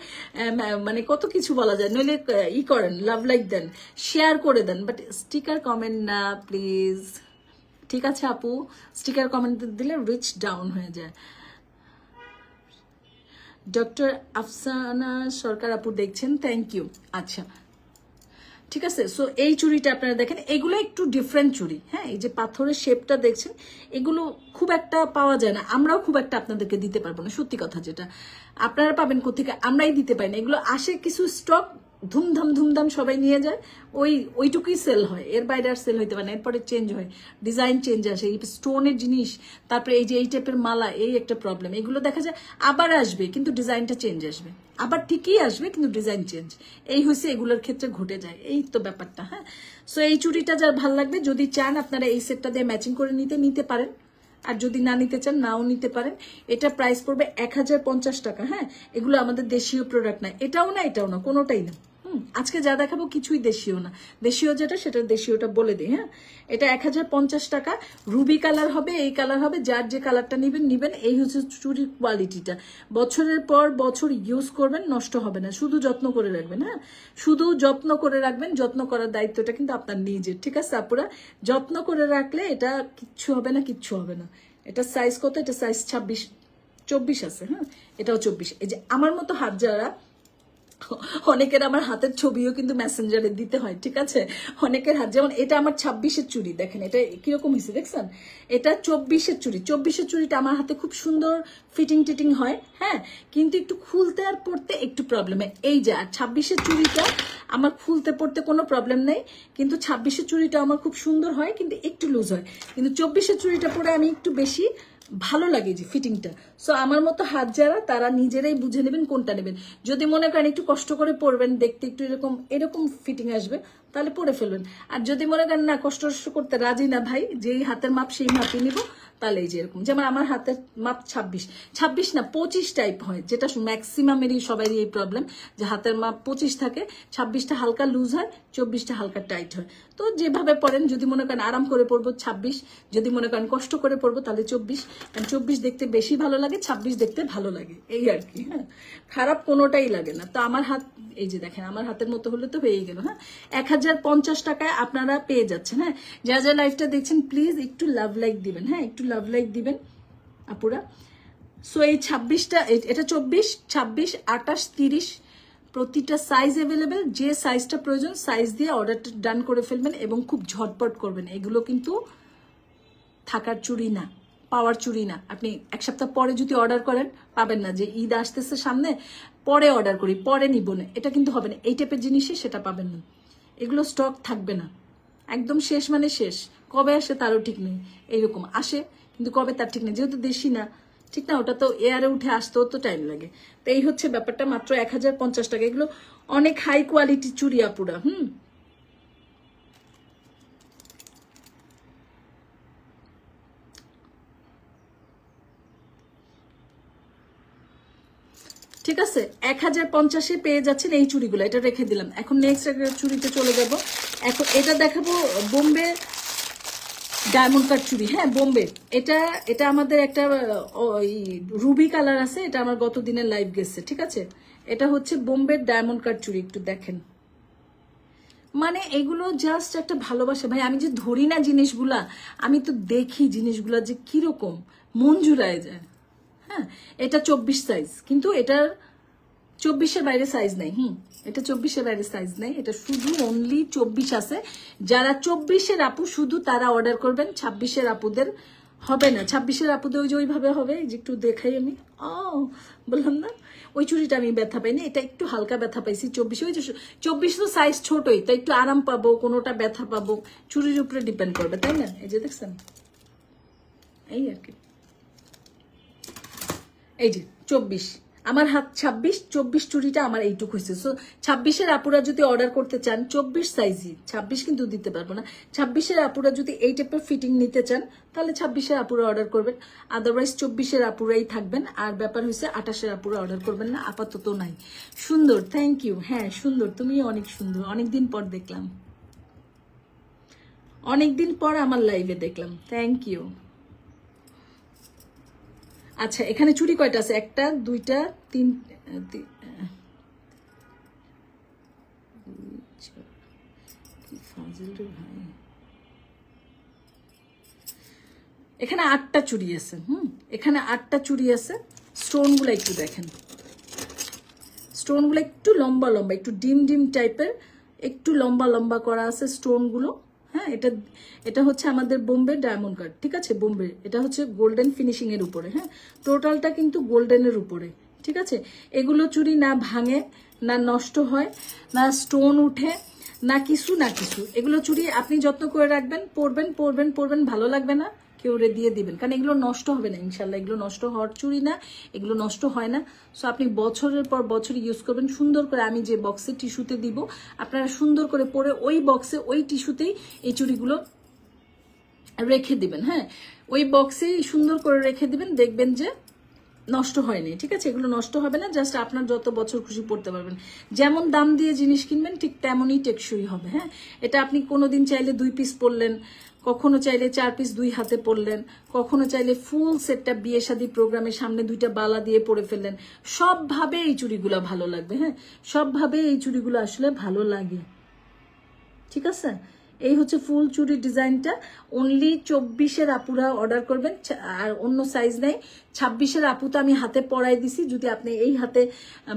মানে কত কিছু বলা যায়। নইলে করেন, লাভ লাইক দেন, শেয়ার করে দেন, বাট স্টিকার কমেন্ট না প্লিজ, ঠিক আছে আপু। স্টিকার কমেন্ট দিলে রিচ ডাউন হয়ে যায়। ডক্টর আফসানা সরকার আপু দেখছেন, থ্যাংক ইউ। আচ্ছা ঠিক আছে, সো এই চুড়িটা আপনারা দেখেন, এগুলো একটু ডিফারেন্ট চুড়ি। হ্যাঁ, এই যে পাথরের শেপটা দেখছেন, এগুলো খুব একটা পাওয়া যায় না, আমরাও খুব একটা আপনাদেরকে দিতে পারবো না। সত্যি কথা যেটা, আপনারা পাবেন কোথেকে, আমরাই দিতে পারি না। এগুলো আসে কিছু স্টক, ধুমধাম সবাই নিয়ে যায়, ওইটুকুই সেল হয়, এর বাইরে আর সেল হইতে পারে না। এরপরে চেঞ্জ হয়, ডিজাইন চেঞ্জ আসে, এই স্টোনের জিনিস, তারপরে এই যে এই টাইপের মালা, এই একটা প্রবলেম। এগুলো দেখা যায় আবার আসবে কিন্তু ডিজাইনটা চেঞ্জ আসবে, আবার ঠিকই আসবে কিন্তু ডিজাইন চেঞ্জ, এই হয়েছে এগুলোর ক্ষেত্রে ঘটে যায়, এই তো ব্যাপারটা। হ্যাঁ, সো এই চুড়িটা যার ভালো লাগবে, যদি চান আপনারা এই সেটটা দিয়ে ম্যাচিং করে নিতে পারেন, আর যদি না নিতে চান নাও নিতে পারেন। এটা প্রাইস পড়বে 1050 টাকা। হ্যাঁ, এগুলো আমাদের দেশীয় প্রোডাক্ট না, এটাও না, কোনোটাই না। আজকে যা দেখাবো কিছুই দেশীয় না, দেশীয় যেটা সেটা দেশীয়টা বলে দিই। হ্যাঁ, এটা 1050 টাকা। রুবি কালার হবে, এই কালার হবে, যার যে কালারটা নিবেন। এই হচ্ছে চুরির কোয়ালিটিটা, বছরের পর বছর ইউজ করবেন, নষ্ট হবে না, শুধু যত্ন করে রাখবেন। হ্যাঁ, শুধু যত্ন করে রাখবেন, যত্ন করার দায়িত্বটা কিন্তু আপনার নিজের, ঠিক আছে আপুরা? যত্ন করে রাখলে এটা কিচ্ছু হবে না। এটা সাইজ কত? এটা সাইজ 24 আছে। হ্যাঁ, এটাও 24। এই যে আমার মতো হাত যারা, অনেকের আমার হাতের ছবিও কিন্তু মেসেঞ্জারে দিতে হয়, ঠিক আছে? অনেকের হাত, যেমন এটা আমার 26-এর চুড়ি, দেখেন এটা কিরকম হয়েছে দেখছেন? এটা 24-এর চুড়ি। 24-এর চুড়িটা আমার হাতে খুব সুন্দর ফিটিং হয়। হ্যাঁ, কিন্তু একটু খুলতে আর পড়তে একটু প্রবলেম হয়। এই যে, আর 26-এর চুড়িটা আমার খুলতে পড়তে কোনো প্রবলেম নেই, কিন্তু 26-এর চুড়িটা আমার খুব সুন্দর হয়, কিন্তু একটু লুজ হয়। কিন্তু 24-এর চুড়িটা পরে আমি একটু বেশি ভালো লাগে যে ফিটিংটা। সো আমার মতো হাত যারা, তারা নিজেরাই বুঝে নেবেন কোনটা নেবেন। যদি মনে করেন একটু কষ্ট করে পরবেন, দেখতে একটু এরকম ফিটিং আসবে, তাহলে পরে ফেলবেন। আর যদি মনে করেন না, কষ্ট করতে রাজি না ভাই, যেই হাতের মাপ সেই মাপই নিব, তাহলে এই যে এরকম, যেমন আমার হাতের মাপ 26 না 25 টাইপ হয়, যেটা ম্যাক্সিমামেরই সবারই এই প্রবলেম, যে হাতের মাপ 25 থাকে, 26টা হালকা লুজ হয়, 24টা হালকা টাইট হয়। তো যেভাবে পড়েন, যদি মনে করেন আরাম করে পড়বো 26, যদি মনে করেন কষ্ট করে পড়বো তাহলে 24। কারণ 24 দেখতে বেশি ভালো লাগে, 26 দেখতে ভালো লাগে, এই আর কি। হ্যাঁ, খারাপ কোনোটাই লাগে না। তো আমার হাত, এই যে দেখেন, আমার হাতের মতো হলে তো হয়েই গেল। হ্যাঁ, 1050 টাকায় আপনারা পেয়ে যাচ্ছেন। হ্যাঁ, যা লাইভটা দেখছেন প্লিজ একটু লাভ লাইক দিবেন। হ্যাঁ, একটু লাভ লাইক দিবেন আপুরা। সো এই 26টা, এটা 24, 26, 28, 30 প্রতিটা সাইজ অ্যাভেলেবেল। যে সাইজটা প্রয়োজন সাইজ দিয়ে অর্ডারটা ডান করে ফেলবেন এবং খুব ঝটপট করবেন। এগুলো কিন্তু থাকার চুড়ি না, পাওয়ার চুড়ি না। আপনি এক সপ্তাহ পরে যদি অর্ডার করেন পাবেন না, যে ঈদ আসতেছে সামনে, পরে অর্ডার করি, পরে নিব না, এটা কিন্তু হবে না। এই টাইপের জিনিসে সেটা পাবেন না, এগুলো স্টক থাকবে না, একদম শেষ মানে শেষ। কবে আসে তারও ঠিক নেই, এইরকম আসে কিন্তু কবে তার ঠিক নেই, যেহেতু দেশি না, ঠিক না? ওটা তো এয়ারে উঠে আসতেও তো টাইম লাগে। তো এই হচ্ছে ব্যাপারটা, মাত্র 1050 টাকা। এগুলো অনেক হাই কোয়ালিটি চুড়ি আপুরা। ঠিক আছে, 1050-এ পেয়ে যাচ্ছেন এই চুড়িগুলো। এটা রেখে দিলাম। এখন নেক্সট চুড়িতে চলে যাব। এখন এটা দেখাবো বোম্বে ডায়মন্ড কাট চুড়ি। হ্যাঁ, বোম্বে, এটা আমাদের একটা রুবি কালার আছে, এটা আমার গত দিনের লাইভ গেছে, ঠিক আছে? এটা হচ্ছে বোম্বে ডায়মন্ড কাট চুড়ি, একটু দেখেন। মানে এগুলো জাস্ট একটা ভালোবাসা ভাই। আমি যে ধরি না জিনিসগুলা, আমি তো দেখি জিনিসগুলা যে কিরকম, মন জুড়ায় যায়। হ্যাঁ, এটা 24 সাইজ, কিন্তু এটার 24-এর বাইরে সাইজ নাই। এটা 24-এর বাইরে সাইজ নাই, এটা শুধু অনলি 24 আছে। যারা 24-এর আপু শুধু তারা অর্ডার করবেন, 26-এর আপুদের হবে না। 26-এর আপুদের ওই যে ওইভাবে হবে, যে একটু দেখাই আমি। বললাম না, ওই চুড়িটা আমি ব্যথা পাইনি, এটা একটু হালকা ব্যথা পাইছি। 24, ওই যে 24 তো সাইজ ছোটই, তাই একটু আরাম পাবো, কোনোটা ব্যথা পাবো, চুড়ির উপরে ডিপেন্ড করবে, তাই না? এই যে দেখছেন, এই আর কি। এই যে 24, আমার হাত 24 চুড়িটা আমার এইটুকু হয়েছে। সো 26-এর আপুরা যদি অর্ডার করতে চান, 24 সাইজই, 26 কিন্তু দিতে পারবো না। 26-এর আপুরা যদি এই টাইপের ফিটিং নিতে চান, তাহলে 26-এর আপুরা অর্ডার করবেন, আদারওয়াইজ 24-এর আপুরাই থাকবেন। আর ব্যাপার হয়েছে 28-এর আপুরা অর্ডার করবেন না, আপাতত নাই। সুন্দর, থ্যাংক ইউ। হ্যাঁ সুন্দর, তুমিও অনেক সুন্দর, অনেকদিন পর দেখলাম, অনেকদিন পর আমার লাইভে দেখলাম, থ্যাংক ইউ। আচ্ছা, এখানে চুড়ি কয়টা আছে? 1টা 2টা 3, এখানে 8টা চুড়ি আছে। এখানে 8টা চুড়ি আছে। স্টোনগুলো একটু দেখেন, স্টোনগুলো একটু লম্বা লম্বা, একটু ডিম টাইপের, একটু লম্বা করা আছে স্টোনগুলো। হ্যাঁ, এটা হচ্ছে আমাদের বোম্বে ডায়মন্ড কাট, ঠিক আছে? বোম্বে, এটা হচ্ছে গোল্ডেন ফিনিশিং এর উপরে। হ্যাঁ, টোটালটা কিন্তু গোল্ডেনের উপরে, ঠিক আছে? এগুলো চুড়ি না ভাঙে না নষ্ট হয়, না স্টোন উঠে, না কিছু না কিছু। এগুলো চুড়ি আপনি যত্ন করে রাখবেন, পরবেন পরবেন পরবেন, ভালো লাগবে না কেউ দিয়ে দিবেন, কারণ এগুলো নষ্ট হবে না ইনশাল্লাহ। এগুলো নষ্ট হওয়ার চুড়ি না, এগুলো নষ্ট হয় না। সো আপনি বছরের পর বছর ইউজ করবেন সুন্দর করে। আমি যে বক্সে টিস্যুতে দিব আপনারা সুন্দর করে পরে ওই বক্সে ওই টিস্যুতেই এই চুড়িগুলো রেখে দিবেন। হ্যাঁ, ওই বক্সে সুন্দর করে রেখে দিবেন, দেখবেন যে নষ্ট হয়নি। ঠিক আছে, এগুলো নষ্ট হবে না, জাস্ট আপনার যত বছর খুশি পড়তে পারবেন। যেমন দাম দিয়ে জিনিস কিনবেন ঠিক তেমনই টেকসই হবে। হ্যাঁ, এটা আপনি কোনোদিন চাইলে 2 পিস পরলেন, কখনো চাইলে 4 পিস 2 হাতে পরলেন, কখনো চাইলে ফুল সেটটা বিয়ে শাদী প্রোগ্রামের সামনে 2টা বালা দিয়ে পরে ফেললেন। সবভাবে এই চুড়িগুলো ভালো লাগবে। হ্যাঁ, সবভাবে এই চুড়িগুলো আসলে ভালো লাগে। ঠিক আছে, এই হচ্ছে ফুল চুড়ির ডিজাইনটা। অনলি 24-এর আপুরা অর্ডার করবেন, আর অন্য সাইজ নেই। 26-এর আপু তো আমি হাতে পরাই দিছি। যদি আপনি এই হাতে,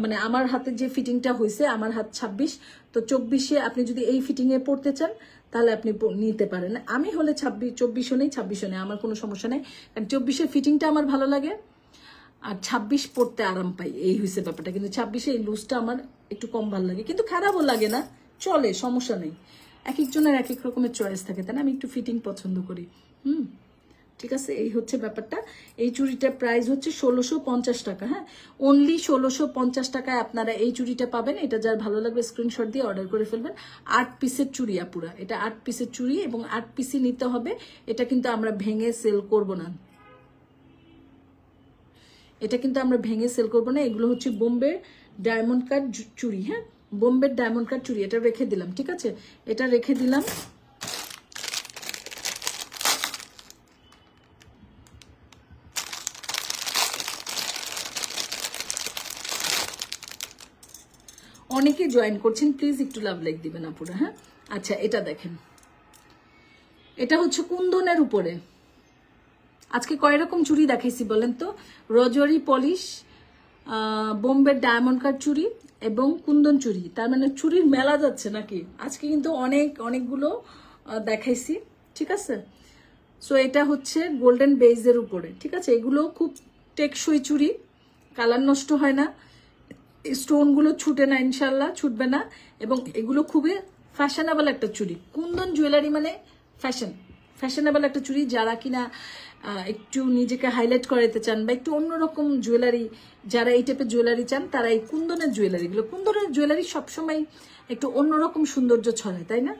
মানে আমার হাতে যে ফিটিংটা হয়েছে, আমার হাত 26, তো 24-এ আপনি যদি এই ফিটিংয়ে পড়তে চান তাহলে আপনি নিতে পারেন। আমি হলে 24-ও নেই 26-ও নেই, আমার কোনো সমস্যা নেই, কারণ 24-এর ফিটিংটা আমার ভালো লাগে আর 26 পড়তে আরাম পাই, এই হয়েছে ব্যাপারটা। কিন্তু 26-এ এই লুজটা আমার একটু কম ভালো লাগে, কিন্তু খারাপও লাগে না, চলে, সমস্যা নেই। এক একজনের এক এক রকমের চয়েস থাকে, তাই না? আমি একটু ফিটিং পছন্দ করি। ঠিক আছে, এই হচ্ছে ব্যাপারটা। এই চুড়িটার প্রাইস হচ্ছে 1650 টাকা। হ্যাঁ, অনলি 1650 টাকায় আপনারা এই চুড়িটা পাবেন। এটা যার ভালো লাগবে স্ক্রিনশট দিয়ে অর্ডার করে ফেলবেন। 8 পিসের চুড়ি আপুরা, এটা 8 পিসের চুড়ি এবং 8 পিসই নিতে হবে। এটা কিন্তু আমরা ভেঙে সেল করব না, এটা কিন্তু আমরা ভেঙে সেল করবো না। এগুলো হচ্ছে বোম্বে ডায়মন্ড কাট চুড়ি। হ্যাঁ, বোম্বে ডায়মন্ড কাট চুড়ি, এটা রেখে দিলাম। ঠিক আছে, এটা রেখে দিলাম। অনেকে জয়েন করছেন, প্লিজ একটু লাভ লাইক দিবেন আপুরা। হ্যাঁ, আচ্ছা, এটা দেখেন, এটা হচ্ছে কুন্দনের উপরে। আজকে কয় রকম চুড়ি দেখাইছি বলেন তো? রজরি পলিশ, বোম্বে ডায়মন্ড কাট চুড়ি এবং কুন্দন চুড়ি। তার মানে চুড়ির মেলা যাচ্ছে নাকি? আজকে কিন্তু অনেকগুলো দেখাইছি। ঠিক আছে, সো এটা হচ্ছে গোল্ডেন বেজের উপরে। ঠিক আছে, এগুলো খুব টেকসই চুড়ি, কালার নষ্ট হয় না, স্টোনগুলো ছুটে না, ইনশাল্লাহ ছুটবে না। এবং এগুলো খুবই ফ্যাশনেবল একটা চুড়ি। কুন্দন জুয়েলারি মানে ফ্যাশনেবল একটা চুড়ি। যারা কিনা একটু নিজেকে হাইলাইট করাতে চান বা একটু অন্যরকম জুয়েলারি, যারা এই টাইপের জুয়েলারি চান, তারা এই কুন্দনের জুয়েলারিগুলো, কুন্দনের জুয়েলারি সবসময় একটু অন্যরকম সৌন্দর্য ছড়ায়, তাই না?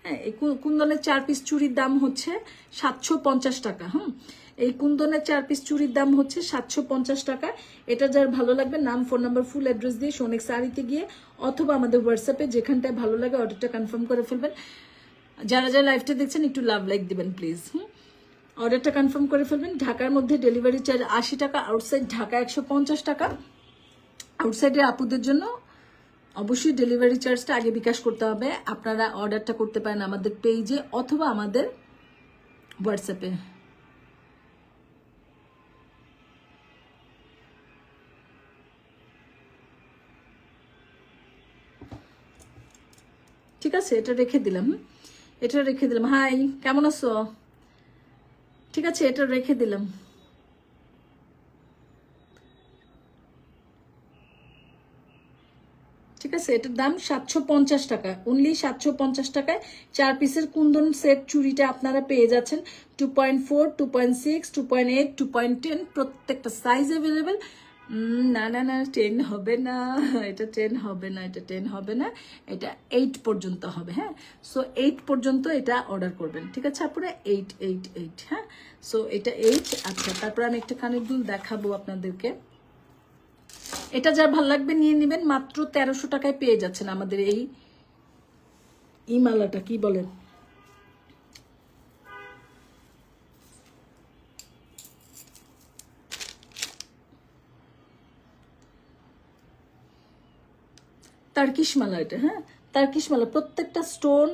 হ্যাঁ, এই কুন্দনের 4 পিস চুড়ির দাম হচ্ছে 750 টাকা। এই কুন্দনের 4 পিস চুড়ির দাম হচ্ছে 750 টাকা। এটা যার ভালো লাগবে, নাম, ফোন নাম্বার, ফুল অ্যাড্রেস দিয়ে সোনেক শাড়িতে গিয়ে অথবা আমাদের হোয়াটসঅ্যাপে যেখানটায় ভালো লাগে অর্ডারটা কনফার্ম করে ফেলবেন। যারা যারা লাইভটা দেখছেন একটু লাভ লাইক দিবেন প্লিজ। অর্ডারটা কনফার্ম করে ফেলবেন। ঢাকার মধ্যে ডেলিভারি চার্জ 80 টাকা, আউটসাইড ঢাকা 150 টাকা। আউটসাইডের আপুদের জন্য অবশ্যই ডেলিভারি চার্জটা আগে বিকাশ করতে হবে। আপনারা অর্ডারটা করতে পারেন আমাদের পেজে অথবা আমাদের হোয়াটসঅ্যাপে। ঠিক আছে, এটা রেখে দিলাম। এটা রেখে দিলাম। হাই, কেমন আছো? ঠিক আছে, এটা রেখে দিলাম। ঠিক আছে, এটার দাম 750 টাকা, অনলি 750 টাকায় 4 পিসের কুন্দন সেট চুড়িটা আপনারা পেয়ে যাচ্ছেন। 2.4, 2.6, 2.8, 2.10 প্রত্যেকটা সাইজ অ্যাভেলেবেল। না না না, 10 হবে না, এটা 10 হবে না, এটা 10 হবে না, এটা 8 পর্যন্ত হবে। হ্যাঁ, সো 8 পর্যন্ত এটা অর্ডার করবেন। ঠিক আছে আপনারা, 8 8 8। হ্যাঁ, সো এটা 8। আচ্ছা, তারপর আমি একটা কানের দুল দেখাবো আপনাদেরকে। এটা যার ভালো লাগবে নিয়ে নেবেন। মাত্র 1300 টাকায় পেয়ে যাচ্ছেন আমাদের এই মালাটা। কি বলেন? টার্কিশ মালা এটা। হ্যাঁ, টার্কিশ মালা, প্রত্যেকটা স্টোন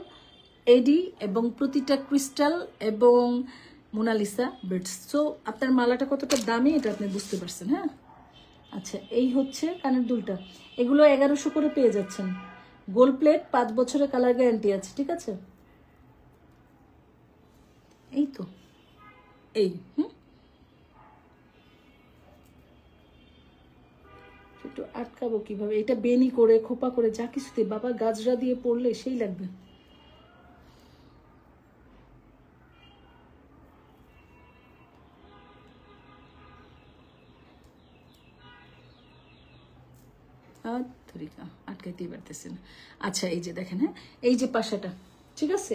এডি এবং প্রতিটা ক্রিস্টাল এবং মোনালিসা বিটস। সো আপনার মালাটা কতটা দামি এটা আপনি বুঝতে পারছেন। হ্যাঁ, আচ্ছা, এই হচ্ছে কানের দুলটা। এগুলো 1100 করে পেয়ে যাচ্ছেন। গোল্ড প্লেট, 5 বছরের কালার গ্যারান্টি আছে। ঠিক আছে, এই তো এই একটু আটকাবো কিভাবে? এটা বেনি করে খোপা করে যা কিছুতে বাবা গাজরা দিয়ে পড়লে সেই লাগবে। আটকাইতেই পারতেছে না। আচ্ছা এই যে দেখেন, হ্যাঁ এই যে পাশাটা, ঠিক আছে,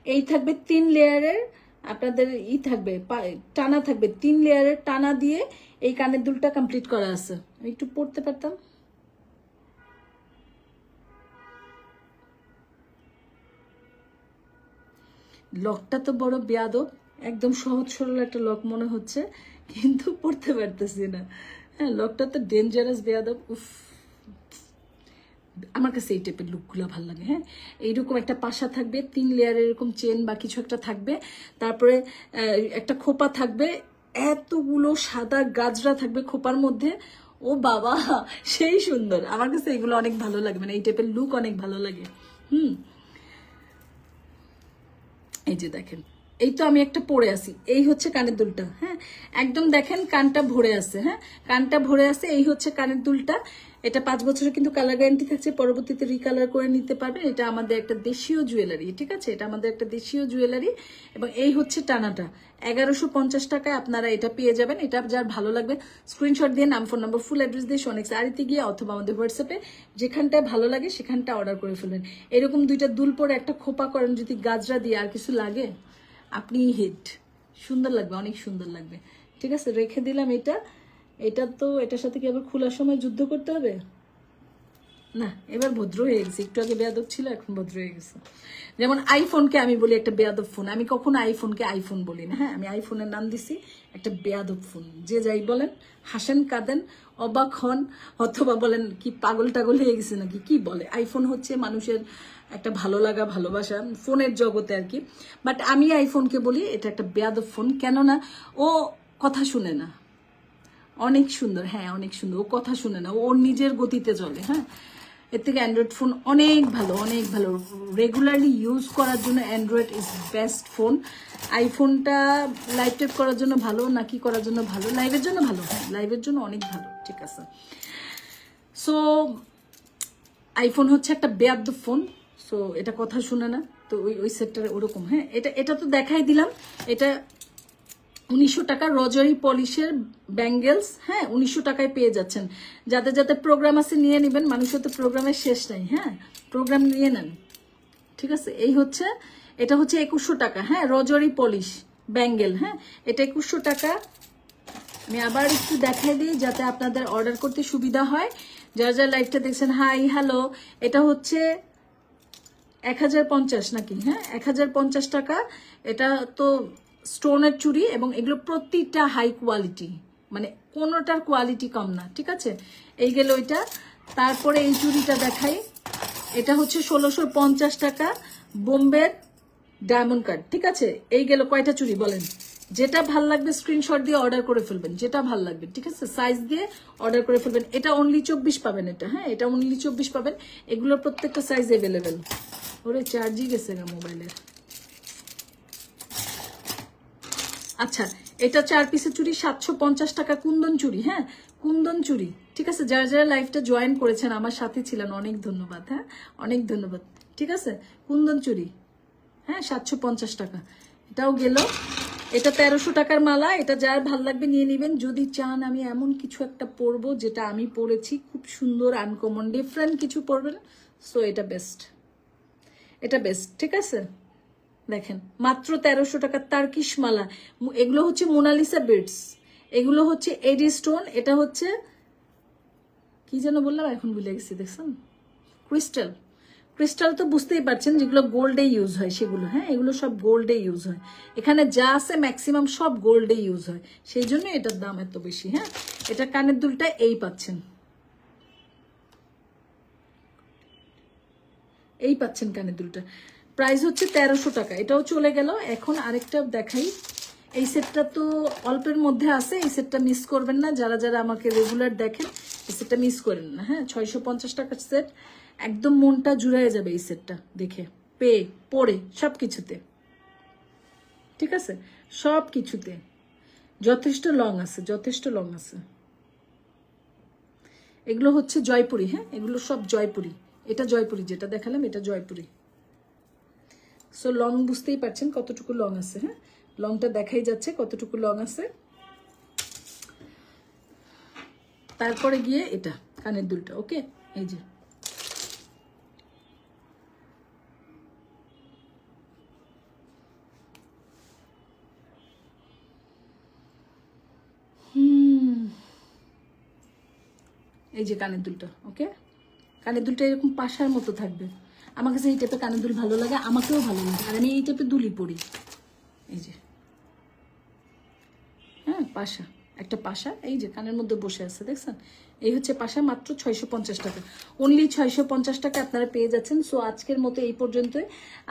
এই থাকবে 3 লেয়ারের, আপনাদের থাকবে টানা থাকবে 3 লেয়ারের টানা দিয়ে এই কানের দুলটা কমপ্লিট করা আছে। একটু পড়তে পারতাম। লকটা তো বড় বেয়াদব, একদম সহজ সরল একটা লক মনে হচ্ছে, কিন্তু পড়তে পারতেছি না। হ্যাঁ লকটা তো ডেঞ্জারাস বেয়াদব। উফ, আমার কাছে এই টাইপের লুকগুলো ভালো লাগে। হ্যাঁ এইরকম একটা পাশা থাকবে, 3 লেয়ারের এরকম চেন বা কিছু একটা থাকবে, তারপরে একটা খোপা থাকবে, এতগুলো সাদা গাজরা থাকবে খোপার মধ্যে। ও বাবা সেই সুন্দর, আমার কাছে এগুলো অনেক ভালো লাগে, মানে এই টাইপের লুক অনেক ভালো লাগে। এই যে দেখেন, এই তো আমি একটা পরে আছি, এই হচ্ছে কানের দুলটা। হ্যাঁ একদম দেখেন কানটা ভরে আছে, হ্যাঁ কানটা ভরে আছে, এই হচ্ছে কানের দুলটা। এটা 5 বছরের কিন্তু কালার গ্যারান্টি থাকছে, পরবর্তীতে রিকালার করে নিতে পারবেন। এটা আমাদের একটা দেশীয় জুয়েলারি, ঠিক আছে, এটা আমাদের একটা দেশীয় জুয়েলারি। এবং এই হচ্ছে টানাটা 1150 টাকায় আপনারা এটা পেয়ে যাবেন। এটা যার ভালো লাগবে স্ক্রিনশট দিয়ে নাম, ফোন নাম্বার, ফুল অ্যাড্রেস দিয়ে সোনেক্স আরিতে গিয়ে অথবা আমাদের হোয়াটসঅ্যাপে যেখানটায় ভালো লাগে সেখানটা অর্ডার করে ফেলবেন। এরকম 2টা দুল পরে একটা খোপা করেন যদি গাজরা দিয়ে, আর কিছু লাগে আপনি হিট, সুন্দর লাগবে, অনেক সুন্দর লাগবে। ঠিক আছে রেখে দিলাম এটা। এটা তো এটার সাথে কি আবার খোলার সময় যুদ্ধ করতে হবে? না এবার ভদ্র হয়ে গেছে, একটু আগে বেয়াদব ছিল এখন ভদ্র হয়ে গেছে। যেমন আইফোনকে আমি বলি একটা বেয়াদব ফোন, আমি কখনো আইফোনকে আইফোন বলি না। হ্যাঁ আমি আইফোনের নাম দিছি একটা বেয়াদব ফোন। যে যাই বলেন, হাসেন কাঁদেন অবাক হন অথবা বলেন কি পাগল টাগল হয়ে গেছে নাকি, কি বলে, আইফোন হচ্ছে মানুষের একটা ভালো লাগা ভালোবাসা ফোনের জগতে আর কি। বাট আমি আইফোনকে বলি এটা একটা বেয়াদব ফোন, কেননা ও কথা শুনে না। অনেক সুন্দর, হ্যাঁ অনেক সুন্দর, ও কথা শুনে না, ওর নিজের গতিতে চলে। হ্যাঁ এর থেকে অ্যান্ড্রয়েড ফোন অনেক ভালো, অনেক ভালো। রেগুলারলি ইউজ করার জন্য অ্যান্ড্রয়েড ইজ বেস্ট ফোন। আইফোনটা লাইভ টেপ করার জন্য ভালো নাকি করার জন্য ভালো? লাইভের জন্য ভালো, হ্যাঁ লাইভের জন্য অনেক ভালো, ঠিক আছে। সো আইফোন হচ্ছে একটা বেয়াদব ফোন, সো এটা কথা শুনে না, তো ওই সেটটা ওরকম। হ্যাঁ এটা তো দেখাই দিলাম। এটা 1900 টাকা রজারি পলিশের ব্যাঙ্গেলস, হ্যাঁ 1900 টাকায় পেয়ে যাচ্ছেন। যাদের যাদের প্রোগ্রাম আছে নিয়ে নেবেন, মানুষের তো প্রোগ্রামের শেষ নাই। হ্যাঁ প্রোগ্রাম নিয়ে নেন, ঠিক আছে। এই হচ্ছে, এটা হচ্ছে 2100 টাকা। হ্যাঁ রজারি পলিশ ব্যাঙ্গেল, হ্যাঁ এটা 2100 টাকা। আমি আবার একটু দেখাই দিই যাতে আপনাদের অর্ডার করতে সুবিধা হয়। যারা যারা লাইভটা দেখছেন হাই হ্যালো। এটা হচ্ছে 1050 নাকি? হ্যাঁ 1050 টাকা। এটা তো স্টোনের চুড়ি এবং এগুলো প্রতিটা হাই কোয়ালিটি, মানে কোনোটার কোয়ালিটি কম না, ঠিক আছে। এই গেল ওইটা। তারপরে এই চুড়িটা দেখাই, এটা হচ্ছে 1650 টাকা বোম্বের ডায়মন্ড কাট, ঠিক আছে। এই গেল কয়টা চুড়ি বলেন, যেটা ভাল লাগবে স্ক্রিনশট দিয়ে অর্ডার করে ফেলবেন, যেটা ভাল লাগবে, ঠিক আছে, সাইজ দিয়ে অর্ডার করে ফেলবেন। এটা অনলি 24 পাবেন, এটা হ্যাঁ এটা অনলি 24 পাবেন। এগুলোর প্রত্যেকটা সাইজ অ্যাভেলেবেল। ওরে চার্জই গেছে না মোবাইলের। আচ্ছা এটা 4 পিসের চুড়ি 750 টাকা, কুন্দন চুড়ি, হ্যাঁ কুন্দন চুড়ি, ঠিক আছে। যারা যারা লাইভটা জয়েন করেছেন আমার সাথে ছিলেন অনেক ধন্যবাদ, হ্যাঁ অনেক ধন্যবাদ, ঠিক আছে। কুন্দন চুড়ি, হ্যাঁ 750 টাকা। এটাও গেল। এটা 1300 টাকার মালা। এটা যার ভাল লাগবে নিয়ে নেবেন। যদি চান আমি এমন কিছু একটা পরবো যেটা আমি পরেছি, খুব সুন্দর আনকমন ডিফারেন্ট কিছু পরবেন, সো এটা বেস্ট, এটা বেস্ট, ঠিক আছে। দেখেন মাত্র 1300 টাকা তার্কিশ মালা। এগুলো হচ্ছে মোনালিসা বিডস, এগুলো হচ্ছে এডি স্টোন, এটা হচ্ছে কি যেন বললাম এখন ভুলে গেছি, দেখছেন ক্রিস্টাল। ক্রিস্টাল তো বুঝতেই পারছেন যেগুলো গোল্ডে ইউজ হয় সেগুলো, হ্যাঁ এগুলো সব গোল্ডে ইউজ হয়। এখানে যা আছে ম্যাক্সিমাম সব গোল্ডে ইউজ হয়, সেই জন্য এটার দাম এত বেশি। হ্যাঁ এটা কানের দুলটা এই পাচ্ছেন, এই পাচ্ছেন কানের দুলটা, প্রাইস হচ্ছে 1300 টাকা। এটাও চলে গেল। এখন আরেকটা দেখাই। এই সেটটা তো অল্পের মধ্যে আছে, এই সেটটা মিস করবেন না। যারা যারা আমাকে রেগুলার দেখেন এই সেটটা মিস করেন না। হ্যাঁ 650 টাকার সেট, একদম মনটা জুড়ায় যাবে এই সেটটা দেখে, পেয়ে পরে সব কিছুতে, ঠিক আছে সব কিছুতে। যথেষ্ট লং আছে, যথেষ্ট লং আছে। এগুলো হচ্ছে জয়পুরি, হ্যাঁ এগুলো সব জয়পুরি। এটা জয়পুরি যেটা দেখালাম, এটা জয়পুরি। সো লং বুঝতেই পারছেন কতটুকু লং আছে, হ্যাঁ লংটা দেখাই যাচ্ছে কতটুকু লং আছে। তারপরে গিয়ে এটা কানের দুলটা, ওকে এই যে এই যে কানের দুলটা, ওকে কানের দুলটা এরকম পাশার মতো থাকবে। আমার কাছে এই টাইপের কানের দুল ভালো লাগে, আমাকেও ভালো লাগে, আর আমি এই টাইপের দুলই পরি। এই যে হ্যাঁ পাশা, একটা পাশা এই যে কানের মধ্যে বসে আছে দেখছেন, এই হচ্ছে পাশা, মাত্র 650 টাকা, অনলি 650 টাকা আপনারা পেয়ে যাচ্ছেন। সো আজকের মতো এই পর্যন্তই।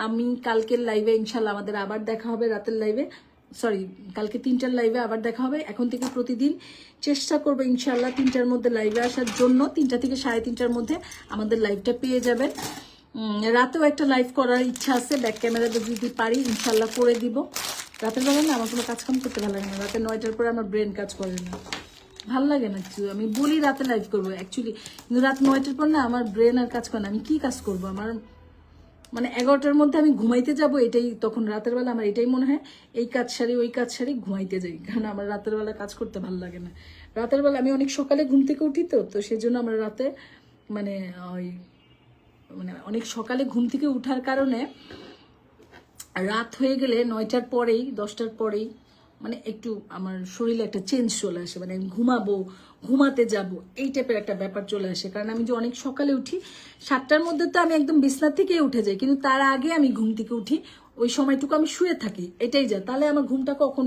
আমি কালকের লাইভে ইনশাল্লাহ আমাদের আবার দেখা হবে, রাতের লাইভে, সরি কালকে 3টার লাইভে আবার দেখা হবে। এখন থেকে প্রতিদিন চেষ্টা করবো ইনশাল্লাহ 3টার মধ্যে লাইভে আসার জন্য, 3টা থেকে 3:30টার মধ্যে আমাদের লাইভটা পেয়ে যাবেন। রাতেও একটা লাইভ করার ইচ্ছা আছে, ব্যাক ক্যামেরাতে যদি পারি ইনশাল্লাহ করে দিব। রাতের বেলা না আমার কোনো কাজকাম করতে ভালো লাগে না, রাতে 9টার পরে আমার ব্রেন কাজ করে না, ভালো লাগে না কিছু। আমি বলি রাতে লাইভ করবো অ্যাকচুয়ালি, কিন্তু রাত 9টার পর না আমার ব্রেন আর কাজ করে না। আমি কি কাজ করবো, আমার মানে 11টার মধ্যে আমি ঘুমাইতে যাব, এটাই তখন রাতের বেলা আমার এটাই মনে হয়, এই কাজ সারি ওই কাজ সারি ঘুমাইতে যাই, কারণ আমার রাতের বেলা কাজ করতে ভালো লাগে না। রাতের বেলা আমি অনেক সকালে ঘুম থেকে উঠি, তো সেজন্য আমার রাতে মানে ওই মানে অনেক সকালে ঘুম থেকে উঠার কারণে রাত হয়ে গেলে 9টার পরেই 10টার পরেই মানে একটু আমার শরীরে একটা চেঞ্জ চলে আসে, মানে আমি ঘুমাবো, ঘুমাতে যাব, এই টাইপের একটা ব্যাপার চলে আসে। কারণ আমি যে অনেক সকালে উঠি, 7টার মধ্যে তো আমি একদম বিছনা থেকে উঠে যাই, কিন্তু তার আগে আমি ঘুম থেকে উঠি, ওই সময়টুকু আমি শুয়ে থাকি, এটাই যা। তাহলে আমার ঘুমটা কখন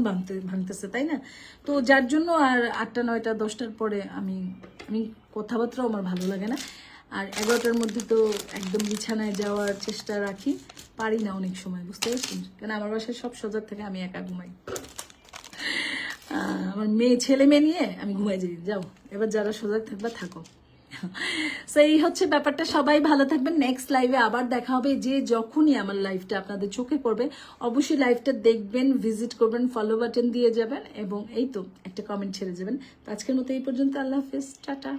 ভাঙতেছে, তাই না? তো যার জন্য আর 8টা 9টা 10টার পরে আমি কথাবার্তাও আমার ভালো লাগে না। আর 11টার মধ্যে তো একদম বিছানায় যাওয়ার চেষ্টা রাখি, পারি না অনেক সময়, বুঝতে পারছেন? কারণ আমার বাসায় সব সজাগ থেকে আমি একা ঘুমাই, আমার ছেলে মেয়ে নিয়ে আমি ঘুমাই যাই। যাও এবার যারা সজাগ থাকবা থাকো। সো এই হচ্ছে ব্যাপারটা, সবাই ভালো থাকবেন। নেক্সট লাইভে আবার দেখা হবে, যে যখনই আমার লাইভটা আপনাদের চোখে পড়বে অবশ্যই লাইভটা দেখবেন, ভিজিট করবেন, ফলো বাটন দিয়ে যাবেন, এবং এই তো একটা কমেন্ট ছেড়ে যাবেন। তো আজকের মতো এই পর্যন্ত, আল্লাহ হাফেজ, টাটা।